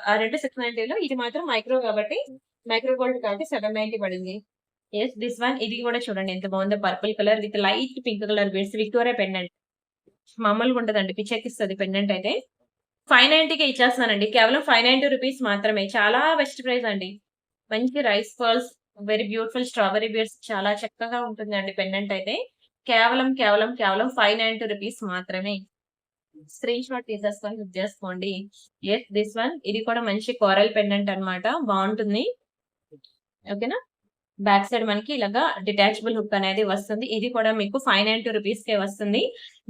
ఆ 2 690. ఇది మాత్రం మైక్రో కాబట్టి మైక్రో గోల్డ్ కాబట్టి 790 పడింది. Yes this one. ఇది కూడా చూడండి ఎంత బాగుందో. Purple colour with light pink colour beads. Victoria pendant. మామూలుగా ఉంటదండి. పిచ్చెక్కిస్తుంది పెండెంట్ అయితే. 590కి ఇచ్చేస్తానండి. కేవలం 590 రూపీస్ మాత్రమే. చాలా బెస్ట్ ప్రైస్ అండి. మంచి rice pearls very beautiful strawberry beads. చాలా చక్కగా ఉంటుందండి పెండెంట్ అయితే. కేవలం కేవలం కేవలం 590 రూపీస్ మాత్రమే. స్క్రీన్ షాట్ తీసేసుకొని బుక్ చేసుకోండి. ఎస్ దిస్ వన్, ఇది కూడా మంచి కోరల్ పెండెంట్ అన్నమాట, బాగుంటుంది. ఓకేనా. బ్యాక్ సైడ్ మనకి ఇలాగా డిటాచబుల్ హుక్ అనేది వస్తుంది. ఇది కూడా మీకు 592 రూపీస్ కే వస్తుంది.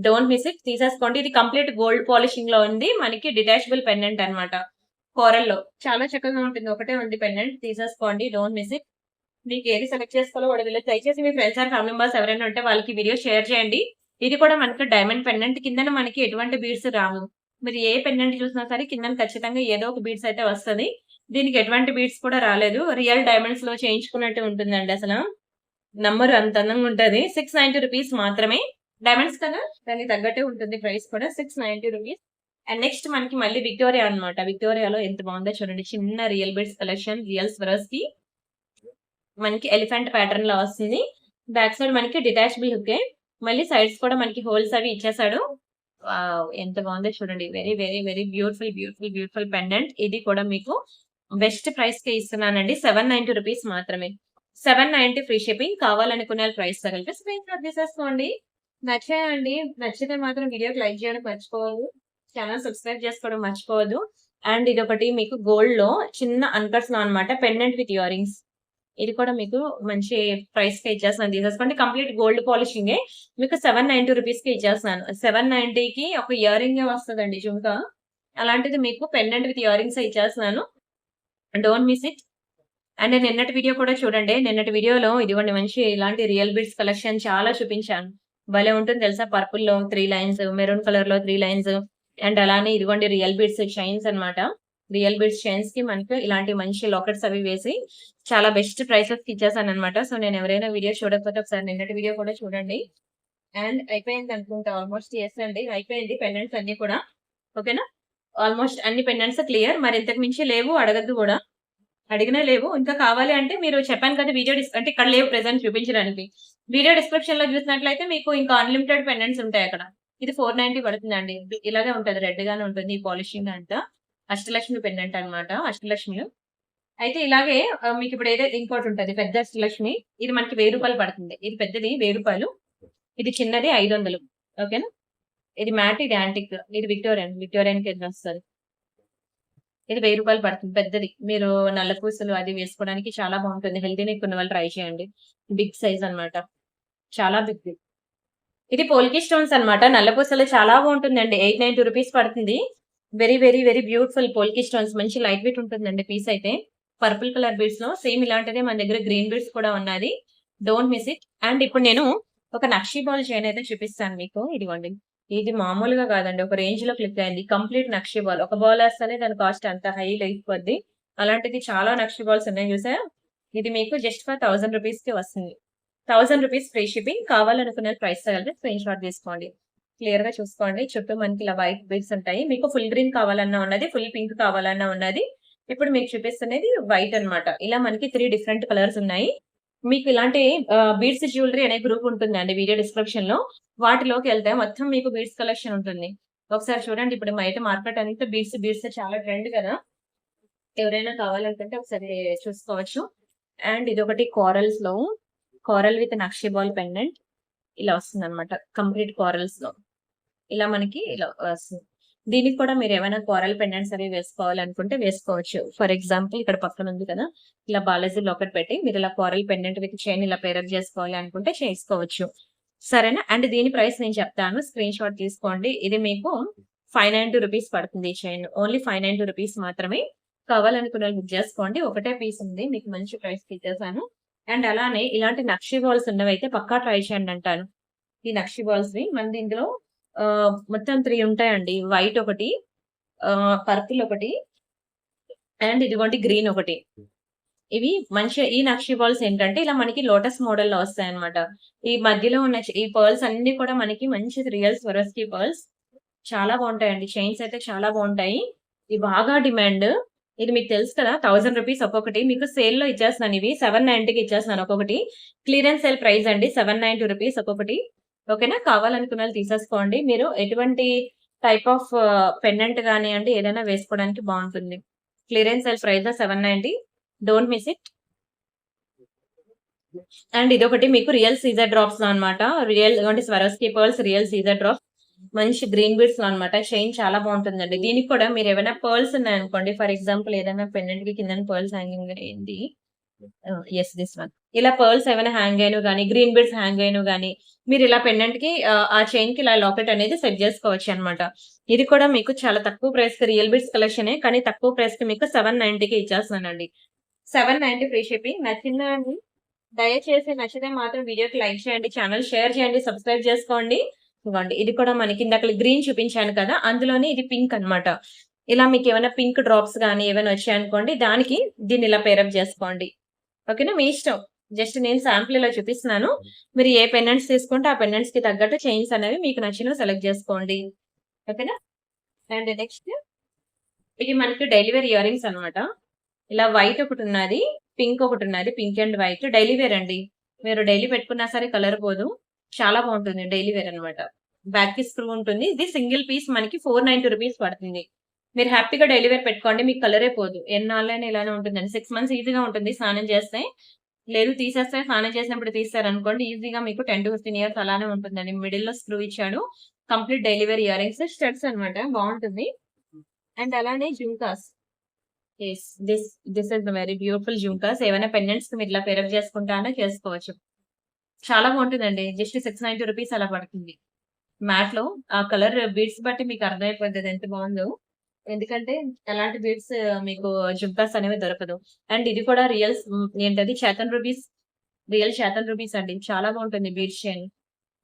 డోంట్ మిస్ ఇట్, తీసేసుకోండి. ఇది కంప్లీట్ గోల్డ్ పాలిషింగ్ లో ఉంది, మనకి డిటాచబుల్ పెండెంట్ అన్నమాట. కోరల్ లో చాలా చక్కగా ఉంటుంది. ఒకటే ఉంది పెండెంట్, తీసేసుకోండి. Don't miss it. మీకు ఏది సెలెక్ట్ చేసుకోవాలో కూడా దయచేసి మీ ఫ్రెండ్స్ అండ్ ఫ్యామిలీ మెంబర్స్ ఎవరైనా ఉంటే వాళ్ళకి వీడియో షేర్ చేయండి. ఇది కూడా మనకి డైమండ్ పెండెంట్, కింద మనకి ఎటువంటి బీడ్స్ రావు. మీరు ఏ పెండెంట్ చూసినా సరే కింద ఖచ్చితంగా ఏదో ఒక బీడ్స్ అయితే వస్తది. దీనికి ఎటువంటి బీడ్స్ కూడా రాలేదు. రియల్ డైమండ్స్ లో చేయించుకున్నట్టు ఉంటుందండి. అసలు నంబర్ అంత అందంగా ఉంటది. 690 రూపీస్ మాత్రమే. డైమండ్స్ కదా, దానికి తగ్గట్టే ఉంటుంది ప్రైస్ కూడా. 690 రూపీస్. అండ్ నెక్స్ట్ మనకి మళ్ళీ విక్టోరియా అన్నమాట. విక్టోరియాలో ఎంత బాగుందో చూడండి. చిన్న రియల్ బీడ్స్ కలెక్షన్, రియల్ స్వరస్ కి మనకి ఎలిఫెంట్ ప్యాటర్న్ లో వస్తుంది. బ్యాక్ సైడ్ మనకి డిటాచబుల్ హుకే, మళ్ళీ సైడ్స్ కూడా మనకి హోల్స్ అవి ఇచ్చేసాడు. ఎంత బాగుందో చూడండి. Very very very beautiful beautiful beautiful pendant. ఇది కూడా మీకు బెస్ట్ ప్రైస్ కే ఇస్తున్నానండి. 790 రూపీస్ మాత్రమే. 790 ఫ్రీ షిప్పింగ్. కావాలనుకునే ప్రైస్ తగిలితే స్క్రీన్ షాట్ తీసేసుకోండి. నచ్చాయండి, నచ్చితే మాత్రం వీడియోకి లైక్ చేయడం మర్చిపోవద్దు, ఛానల్ సబ్స్క్రైబ్ చేసుకోవడం మర్చిపోవద్దు. అండ్ ఇది ఒకటి మీకు గోల్డ్ లో చిన్న అన్కట్స్ లో అనమాట, పెండెంట్ విత్ ఇయర్ రింగ్స్. ఇది కూడా మీకు మంచి ప్రైస్ కి ఇచ్చేస్తున్నాను. తీసేసుకోండి. కంప్లీట్ గోల్డ్ పాలిషింగ్ మీకు 790 రూపీస్ కి ఇచ్చేస్తున్నాను. 790 కి ఒక ఇయర్ రింగ్ వస్తుందండి, జుంకా. అలాంటిది మీకు పెండెంట్ విత్ ఇయర్ రింగ్స్ ఇచ్చేస్తున్నాను. Don't miss it. అండ్ నిన్నటి వీడియో కూడా చూడండి. నిన్నటి వీడియోలో ఇదిగోండి మంచి ఇలాంటి రియల్ బిడ్స్ కలెక్షన్ చాలా చూపించాను. భలే ఉంటుంది తెలుసా. పర్పుల్ లో 3 లైన్స్, మెరూన్ కలర్ లో 3 లైన్స్, అండ్ అలానే ఇదిగోండి రియల్ బిడ్స్ చైన్స్ అన్నమాట. రియల్ బిడ్స్ చైన్స్ కి మనకి ఇలాంటి మంచి లాకెట్స్ అవి వేసి చాలా బెస్ట్ ప్రైసెస్ కి ఇచ్చేసాను అనమాట. సో నేను ఎవరైనా వీడియో చూడకపోతే ఒకసారి నిన్నటి వీడియో కూడా చూడండి. అండ్ అయిపోయింది అనుకుంటా, ఆల్మోస్ట్. ఎస్ అండి, అయిపోయింది పెండెంట్స్ అన్ని కూడా. ఓకేనా. ఆల్మోస్ట్ అన్ని పెండెంట్స్ క్లియర్. మరి ఇంతకు మించి లేవు, అడగద్దు కూడా. అడిగినా లేవు. ఇంకా కావాలి అంటే మీరు చెప్పాను కదా వీడియో అంటే ఇక్కడ లేవు ప్రెసెంట్ చూపించడానికి. వీడియో డిస్క్రిప్షన్ లో చూసినట్లయితే మీకు ఇంకా అన్లిమిటెడ్ పెండెంట్స్ ఉంటాయి అక్కడ. ఇది 490 పడుతుందండి. ఇలాగే ఉంటది, రెడ్ గానే ఉంటుంది ఈ పాలిషింగ్ అంతా. అష్టలక్ష్మి పెండెంట్ అన్నమాట, అష్టలక్ష్మి. అయితే ఇలాగే మీకు ఇప్పుడు ఏదైతే ఇంకోటి ఉంటది పెద్ద అష్టలక్ష్మి, ఇది మనకి 1000 రూపాయలు పడుతుంది. ఇది పెద్దది 1000 రూపాయలు, ఇది చిన్నది 500. ఓకేనా. ఇది మ్యాట్, ఇది యాంటిక్, ఇది విక్టోరియన్ కి వస్తుంది. ఇది 1000 రూపాయలు పడుతుంది పెద్దది. మీరు నల్ల పూసలు అది వేసుకోవడానికి చాలా బాగుంటుంది. హెల్తీ నెక్ ఉన్న వాళ్ళు ట్రై చేయండి. బిగ్ సైజ్ అన్నమాట, చాలా బిగ్. ఇది పోల్కి స్టోన్స్ అన్నమాట. నల్ల పూసలు చాలా బాగుంటుందండి. 890 రూపీస్ పడుతుంది. Very very very beautiful polki stones. మంచి లైట్ వెయిట్ ఉంటుందండి పీస్ అయితే. పర్పుల్ కలర్ బీడ్స్ లో సేమ్ ఇలాంటిదే మన దగ్గర గ్రీన్ బీడ్స్ కూడా ఉన్నది. Don't miss it. అండ్ ఇప్పుడు నేను ఒక నక్షి బాల్ చైన్ అయితే చూపిస్తాను మీకు. ఇదిగోండి, ఇది మామూలుగా కాదండి, ఒక రేంజ్ లో క్లిక్ అయింది. కంప్లీట్ నక్షి బాల్. ఒక బాల్ వేస్తేనే దాని కాస్ట్ అంత హై అయిపోద్ది. అలాంటిది చాలా నక్షి బాల్స్ ఉన్నాయి చూసా. ఇది మీకు జస్ట్ ఫర్ 1000 రూపీస్ కి వస్తుంది. 1000 రూపీస్ ఫ్రీ షిప్పింగ్. కావాలనుకునే ప్రైస్ తగిలితే స్క్రీన్ షాట్ తీసుకోండి. క్లియర్ గా చూసుకోండి. చుట్టూ మనకి ఇలా వైట్ బీడ్స్ ఉంటాయి. మీకు ఫుల్ గ్రీన్ కావాలన్నా ఉన్నది, ఫుల్ పింక్ కావాలన్నా ఉన్నది. ఇప్పుడు మీకు చూపిస్తున్నది వైట్ అన్నమాట. ఇలా మనకి 3 డిఫరెంట్ కలర్స్ ఉన్నాయి. మీకు ఇలాంటి బీడ్స్ జ్యువెలరీ అనే గ్రూప్ ఉంటుందండి వీడియో డిస్క్రిప్షన్ లో. వాటిలోకి వెళ్తే మొత్తం మీకు బీడ్స్ కలెక్షన్ ఉంటుంది. ఒకసారి చూడండి. ఇప్పుడు బయట మార్కెట్ అంతా బీడ్స్ చాలా ట్రెండ్ కదా. ఎవరైనా కావాలనుకుంటే ఒకసారి చూసుకోవచ్చు. అండ్ ఇది ఒకటి కోరల్స్ లో, coral with nakshi ball pendant ఇలా వస్తుంది అనమాట. కంప్లీట్ కోరల్స్ లో ఇలా మనకి ఇలా వస్తుంది. దీనికి కూడా మీరు ఏమైనా కోరల్ పెండెంట్స్ అవి వేసుకోవాలనుకుంటే వేసుకోవచ్చు. ఫర్ ఎగ్జాంపుల్ ఇక్కడ పక్కన ఉంది కదా, ఇలా బాలాజీ లాకెట్ పెట్టి మీరు ఇలా కోరల్ పెండెంట్ విత్ చైన్ ఇలా పేరప్ చేసుకోవాలి అనుకుంటే చేసుకోవచ్చు. సరేనా. అండ్ దీని ప్రైస్ నేను చెప్తాను, స్క్రీన్ షాట్ తీసుకోండి. ఇది మీకు 590 రూపీస్ పడుతుంది. ఈ చైన్ ఓన్లీ 590 రూపీస్ మాత్రమే. కావాలనుకున్న బుక్ చేసుకోండి. ఒకటే పీస్ ఉంది, మీకు మంచి ప్రైస్ కి ఇచ్చేసాను. అండ్ అలానే ఇలాంటి నక్షి బాల్స్ ఉన్నవైతే పక్కా ట్రై చేయండి అంటాను. ఈ నక్షి బాల్స్ ని మనది ఇందులో మొత్తం 3 ఉంటాయండి. వైట్ ఒకటి, పర్పుల్ ఒకటి, అండ్ ఇదిగోండి గ్రీన్ ఒకటి. ఇవి మంచి ఈ నక్షి బాల్స్ ఏంటంటే ఇలా మనకి లోటస్ మోడల్ లో వస్తాయి అనమాట. ఈ మధ్యలో ఉన్న ఈ పర్ల్స్ అన్ని కూడా మనకి మంచి రియల్ స్వరస్కి పర్ల్స్ చాలా బాగుంటాయండి. చైన్స్ అయితే చాలా బాగుంటాయి. ఇవి బాగా డిమాండ్. ఇది మీకు తెలుసు కదా, 1000 రూపీస్ ఒక్కొక్కటి. మీకు సేల్ లో ఇచ్చేస్తున్నాను. ఇవి 790కి ఇచ్చేస్తున్నాను ఒక్కొక్కటి. క్లియరెన్స్ సేల్ ప్రైస్ అండి, 790 రూపీస్ ఒక్కొక్కటి. ఓకేనా. కావాలనుకున్న వాళ్ళు తీసేసుకోండి. మీరు ఎటువంటి టైప్ ఆఫ్ పెండెంట్ కానివ్వండి ఏదైనా వేసుకోవడానికి బాగుంటుంది. Clearance sale price 790. Don't miss it. And ఇది ఒకటి మీకు రియల్ సీజర్ డ్రాప్స్ లో అనమాట. రియల్ స్వరస్కి పర్ల్స్ రియల్ సీజర్ డ్రాప్స్. మంచి గ్రీన్ బీడ్స్ అన్నమాట. చైన్ చాలా బాగుంటుందండి. దీనికి కూడా మీరు ఏమైనా పర్ల్స్ ఉన్నాయనుకోండి, ఫర్ ఎగ్జాంపుల్ ఏదైనా పెండెంట్ కి కింద పర్ల్స్ హ్యాంగింగ్ అయింది. This one. ఇలా పర్ల్స్ ఏమైనా హ్యాంగ్ అయినవి గానీ, గ్రీన్ బీడ్స్ హ్యాంగ్ అయినవి గానీ, మీరు ఇలా పెండెంట్ కి ఆ చైన్ కి ఇలా లాకెట్ అనేది సెట్ చేసుకోవచ్చు అనమాట. ఇది కూడా మీకు చాలా తక్కువ ప్రైస్ కి రియల్ బీడ్స్ కలెక్షనే, కానీ తక్కువ ప్రైస్ కి మీకు 790కి ఇచ్చేస్తున్నానండి. 790 ఫ్రీ షిప్పింగ్. నచ్చిందండి? దయచేసి నచ్చితే మాత్రం వీడియోకి లైక్ చేయండి, ఛానల్ షేర్ చేయండి, సబ్స్క్రైబ్ చేసుకోండి. ఇవ్వండి, ఇది కూడా మనకి ఇందాక గ్రీన్ చూపించాను కదా, అందులోనే ఇది పింక్ అన్నమాట. ఇలా మీకు ఏమైనా పింక్ డ్రాప్స్ గానీ ఏమైనా వచ్చాయనుకోండి, దానికి దీన్ని ఇలా పేరప్ చేసుకోండి. ఓకేనా, మీ ఇష్టం. జస్ట్ నేను శాంపుల్ ఇలా చూపిస్తున్నాను. మీరు ఏ పెండెంట్స్ తీసుకుంటే ఆ పెండెంట్స్ కి తగ్గట్టు చైన్స్ అనేవి మీకు నచ్చినవి సెలెక్ట్ చేసుకోండి. ఓకేనా. అండ్ నెక్స్ట్ ఇది మనకి డైలీ వేర్ ఇయర్ రింగ్స్ అనమాట. ఇలా వైట్ ఒకటి ఉన్నది, పింక్ ఒకటి ఉన్నది, pink and white. Daily wear అండి, మీరు డైలీ పెట్టుకున్నా సరే కలర్ పోదు. చాలా బాగుంటుంది, డైలీ వేర్ అనమాట. బ్యాక్ కి స్క్రూ ఉంటుంది. ఇది సింగిల్ పీస్ మనకి 490 రూపీస్ పడుతుంది. మీరు హ్యాపీగా డైలీ వేర్ పెట్టుకోండి, మీకు కలరే పోదు. ఎన్నాళ్ళైనా ఇలానే ఉంటుందండి. 6 మంత్స్ ఈజీగా ఉంటుంది స్నానం చేస్తే. లేదు తీసేస్తే, స్నానం చేసినప్పుడు తీస్తారనుకోండి, ఈజీగా మీకు 10 to 15 ఇయర్స్ అలానే ఉంటుందండి. మిడిల్ లో స్క్రూ ఇచ్చాడు. Complete daily wear earrings, studs అనమాట. బాగుంటుంది. అండ్ అలానే jhumkas. This this is very beautiful jhumkas. ఏమైనా పెండెంట్స్ మీరు ఇలా పేరప్ చేసుకుంటానో చేసుకోవచ్చు. చాలా బాగుంటుందండి. జస్ట్ 690 రూపీస్ అలా పడుతుంది. మ్యాట్ లో ఆ కలర్ బీడ్స్ బట్టి మీకు అర్థమైపోతుంది అది ఎంత బాగుందో. ఎందుకంటే అలాంటి బీడ్స్ మీకు జుంకాస్ అనేవి దొరకదు. అండ్ ఇది కూడా ఏంటది Chetan rupees, real Chetan rupees అండి. చాలా బాగుంటుంది బీడ్స్ చైన్.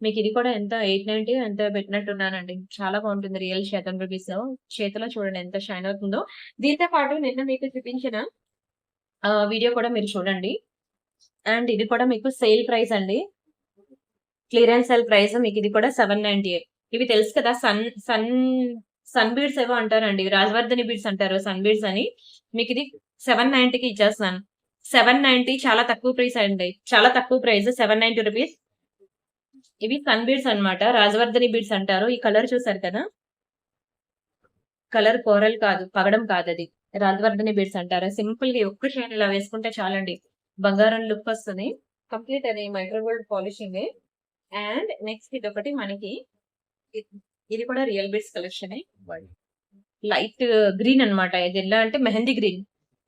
మీకు ఇది కూడా ఎంత 890 ఎంత పెట్టినట్టున్నానండి. చాలా బాగుంటుంది రియల్ చేతన్ రూపీస్. చేతిలో చూడండి ఎంత షైన్ అవుతుందో. దీంతో పాటు నిన్న మీకు చూపించిన వీడియో కూడా మీరు చూడండి. అండ్ ఇది కూడా మీకు సేల్ ప్రైస్ అండి, క్లియరెన్స్ సేల్ ప్రైస్. మీకు ఇది కూడా 798. ఇవి తెలుసు కదా, సన్ సన్ సన్ బీడ్స్ ఏవో అంటారండి, రాజవర్ధని బీడ్స్ అంటారు సన్ బీడ్స్ అని. మీకు ఇది 790కి ఇచ్చేస్తాను. 790 చాలా తక్కువ ప్రైస్ అండి, చాలా తక్కువ ప్రైస్. 790 రూపీస్. ఇవి సన్ బీడ్స్ అనమాట, రాజవర్ధని బీడ్స్ అంటారు. ఈ కలర్ చూసారు కదా, కలర్ కోరల్ కాదు, పగడం కాదు, అది రాజవర్ధని బీడ్స్ అంటారు. సింపుల్ గా ఒక్క షైన్ ఇలా వేసుకుంటే చాలండి, బంగారం లుక్ వస్తుంది. కంప్లీట్ అది micro gold polishing. And next ఇది ఒకటి మనకి, ఇది కూడా real beads collection. Light green అనమాట. ఇది ఎలా అంటే మెహందీ గ్రీన్.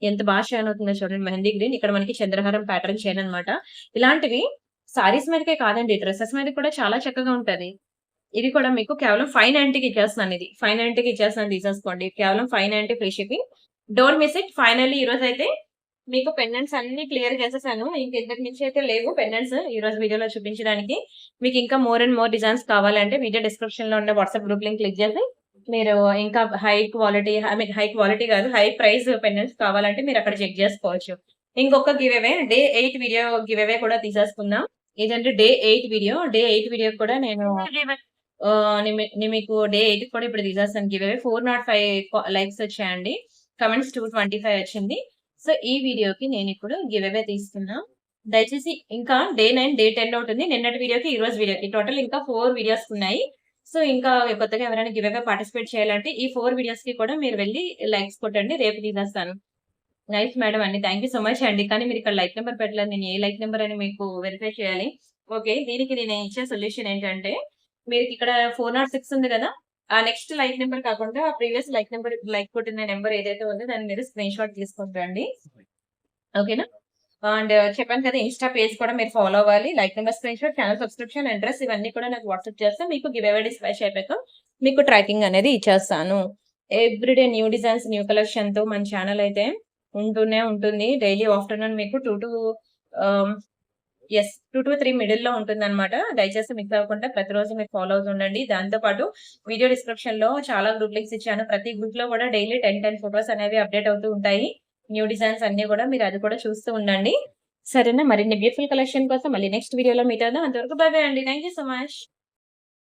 ఎంత బాగా షైన్ అవుతుందో చూడండి, మెహందీ గ్రీన్. ఇక్కడ మనకి చంద్రహారం ప్యాటర్న్ చైన్ అనమాట. ఇలాంటివి సారీస్ మీదకే కాదండి, డ్రెస్సెస్ మీద కూడా చాలా చక్కగా ఉంటది. ఇది కూడా మీకు కేవలం 590కి ఇచ్చేస్తున్నాను. ఇది 590కి ఇచ్చేస్తున్నాను, తీసేసుకోండి. కేవలం 590 free shipping. Don't miss it. Finally ఈ రోజు అయితే మీకు పెండెంట్స్ అన్ని క్లియర్ చేసేసాను. ఇంతకు మించి అయితే లేవు పెండెంట్స్ ఈ రోజు వీడియోలో చూపించడానికి. మీకు ఇంకా మోర్ అండ్ మోర్ డిజైన్స్ కావాలంటే వీడియో డిస్క్రిప్షన్ లో ఉన్న వాట్సాప్ గ్రూప్ లింక్ క్లిక్ చేసి మీరు ఇంకా high quality, I mean high quality కాదు, హై ప్రైస్ పెండెంట్స్ కావాలంటే మీరు అక్కడ చెక్ చేసుకోవచ్చు. ఇంకొక గివ్ అవే, డే 8 వీడియో గివ్ అవే కూడా తీసేసుకుందాం. ఇదంటే డే 8 వీడియో. డే 8 వీడియో కూడా నేను మీకు డే 8 కూడా ఇప్పుడు తీసేస్తాను గివ్ అవే. 405 లైక్స్ వచ్చాయండి, కమెంట్స్ 225 వచ్చింది. సో ఈ వీడియోకి నేను ఇప్పుడు గివ్ అవే తీస్తున్నా. దయచేసి ఇంకా డే 9, డే 10 ఉంటుంది. నిన్నటి వీడియోకి ఈ రోజు వీడియోకి టోటల్ ఇంకా 4 వీడియోస్ ఉన్నాయి. సో ఇంకా కొత్తగా ఎవరైనా గివ్ అవే పార్టిసిపేట్ చేయాలంటే ఈ 4 వీడియోస్ కి కూడా మీరు వెళ్ళి లైక్స్ కొట్టండి, రేపు తీసేస్తాను. నైస్ మేడం అండి, థ్యాంక్ యూ సో మచ్ అండి. కానీ మీరు ఇక్కడ లైక్ నెంబర్ పెట్టలేదు, నేను ఏ లైక్ నెంబర్ అని మీకు వెరిఫై చేయాలి. ఓకే, దీనికి నేను ఇచ్చే సొల్యూషన్ ఏంటంటే, మీరు ఇక్కడ 406 ఉంది కదా, ఆ నెక్స్ట్ లైక్ నెంబర్ కాకుండా ప్రీవియస్ లైక్ నెంబర్, లైక్ కొట్టిన నెంబర్ ఏదైతే ఉందో దాన్ని మీరు స్క్రీన్ షాట్ తీసుకుంటారండి. ఓకేనా. అండ్ చెప్పాను కదా, ఇన్స్టా పేజ్ కూడా మీరు ఫాలో అవ్వాలి. Like number, screen shot, channel subscription, address ఇవన్నీ కూడా నాకు వాట్సాప్ చేస్తే మీకు గివ్ అవే డిస్పాచ్ అయిపోయాక మీకు ట్రాకింగ్ అనేది ఇచ్చేస్తాను. Everyday new designs, new collection తో మన ఛానల్ అయితే ఉంటూనే ఉంటుంది. డైలీ ఆఫ్టర్నూన్ మీకు 2 to 3 మిడిల్ లో ఉంటుంది అనమాట. దయచేసి మిస్ అవ్వకుండా ప్రతిరోజు మీరు ఫాలో అవుతుండండి. దాంతో పాటు వీడియో డిస్క్రిప్షన్ లో చాలా గ్రూప్ లింక్స్ ఇచ్చాను. ప్రతి గ్రూప్ లో కూడా డైలీ 10 ఫొటోస్ అనేవి అప్డేట్ అవుతూ ఉంటాయి. న్యూ డిజైన్స్ అన్ని కూడా మీరు అది కూడా చూస్తూ ఉండండి. సరేనా. మరిన్ని బ్యూటిఫుల్ కలెక్షన్ కోసం మళ్ళీ నెక్స్ట్ వీడియోలో మీట్ అవుదాం. అంతవరకు బై బై అండి. Thank you so much.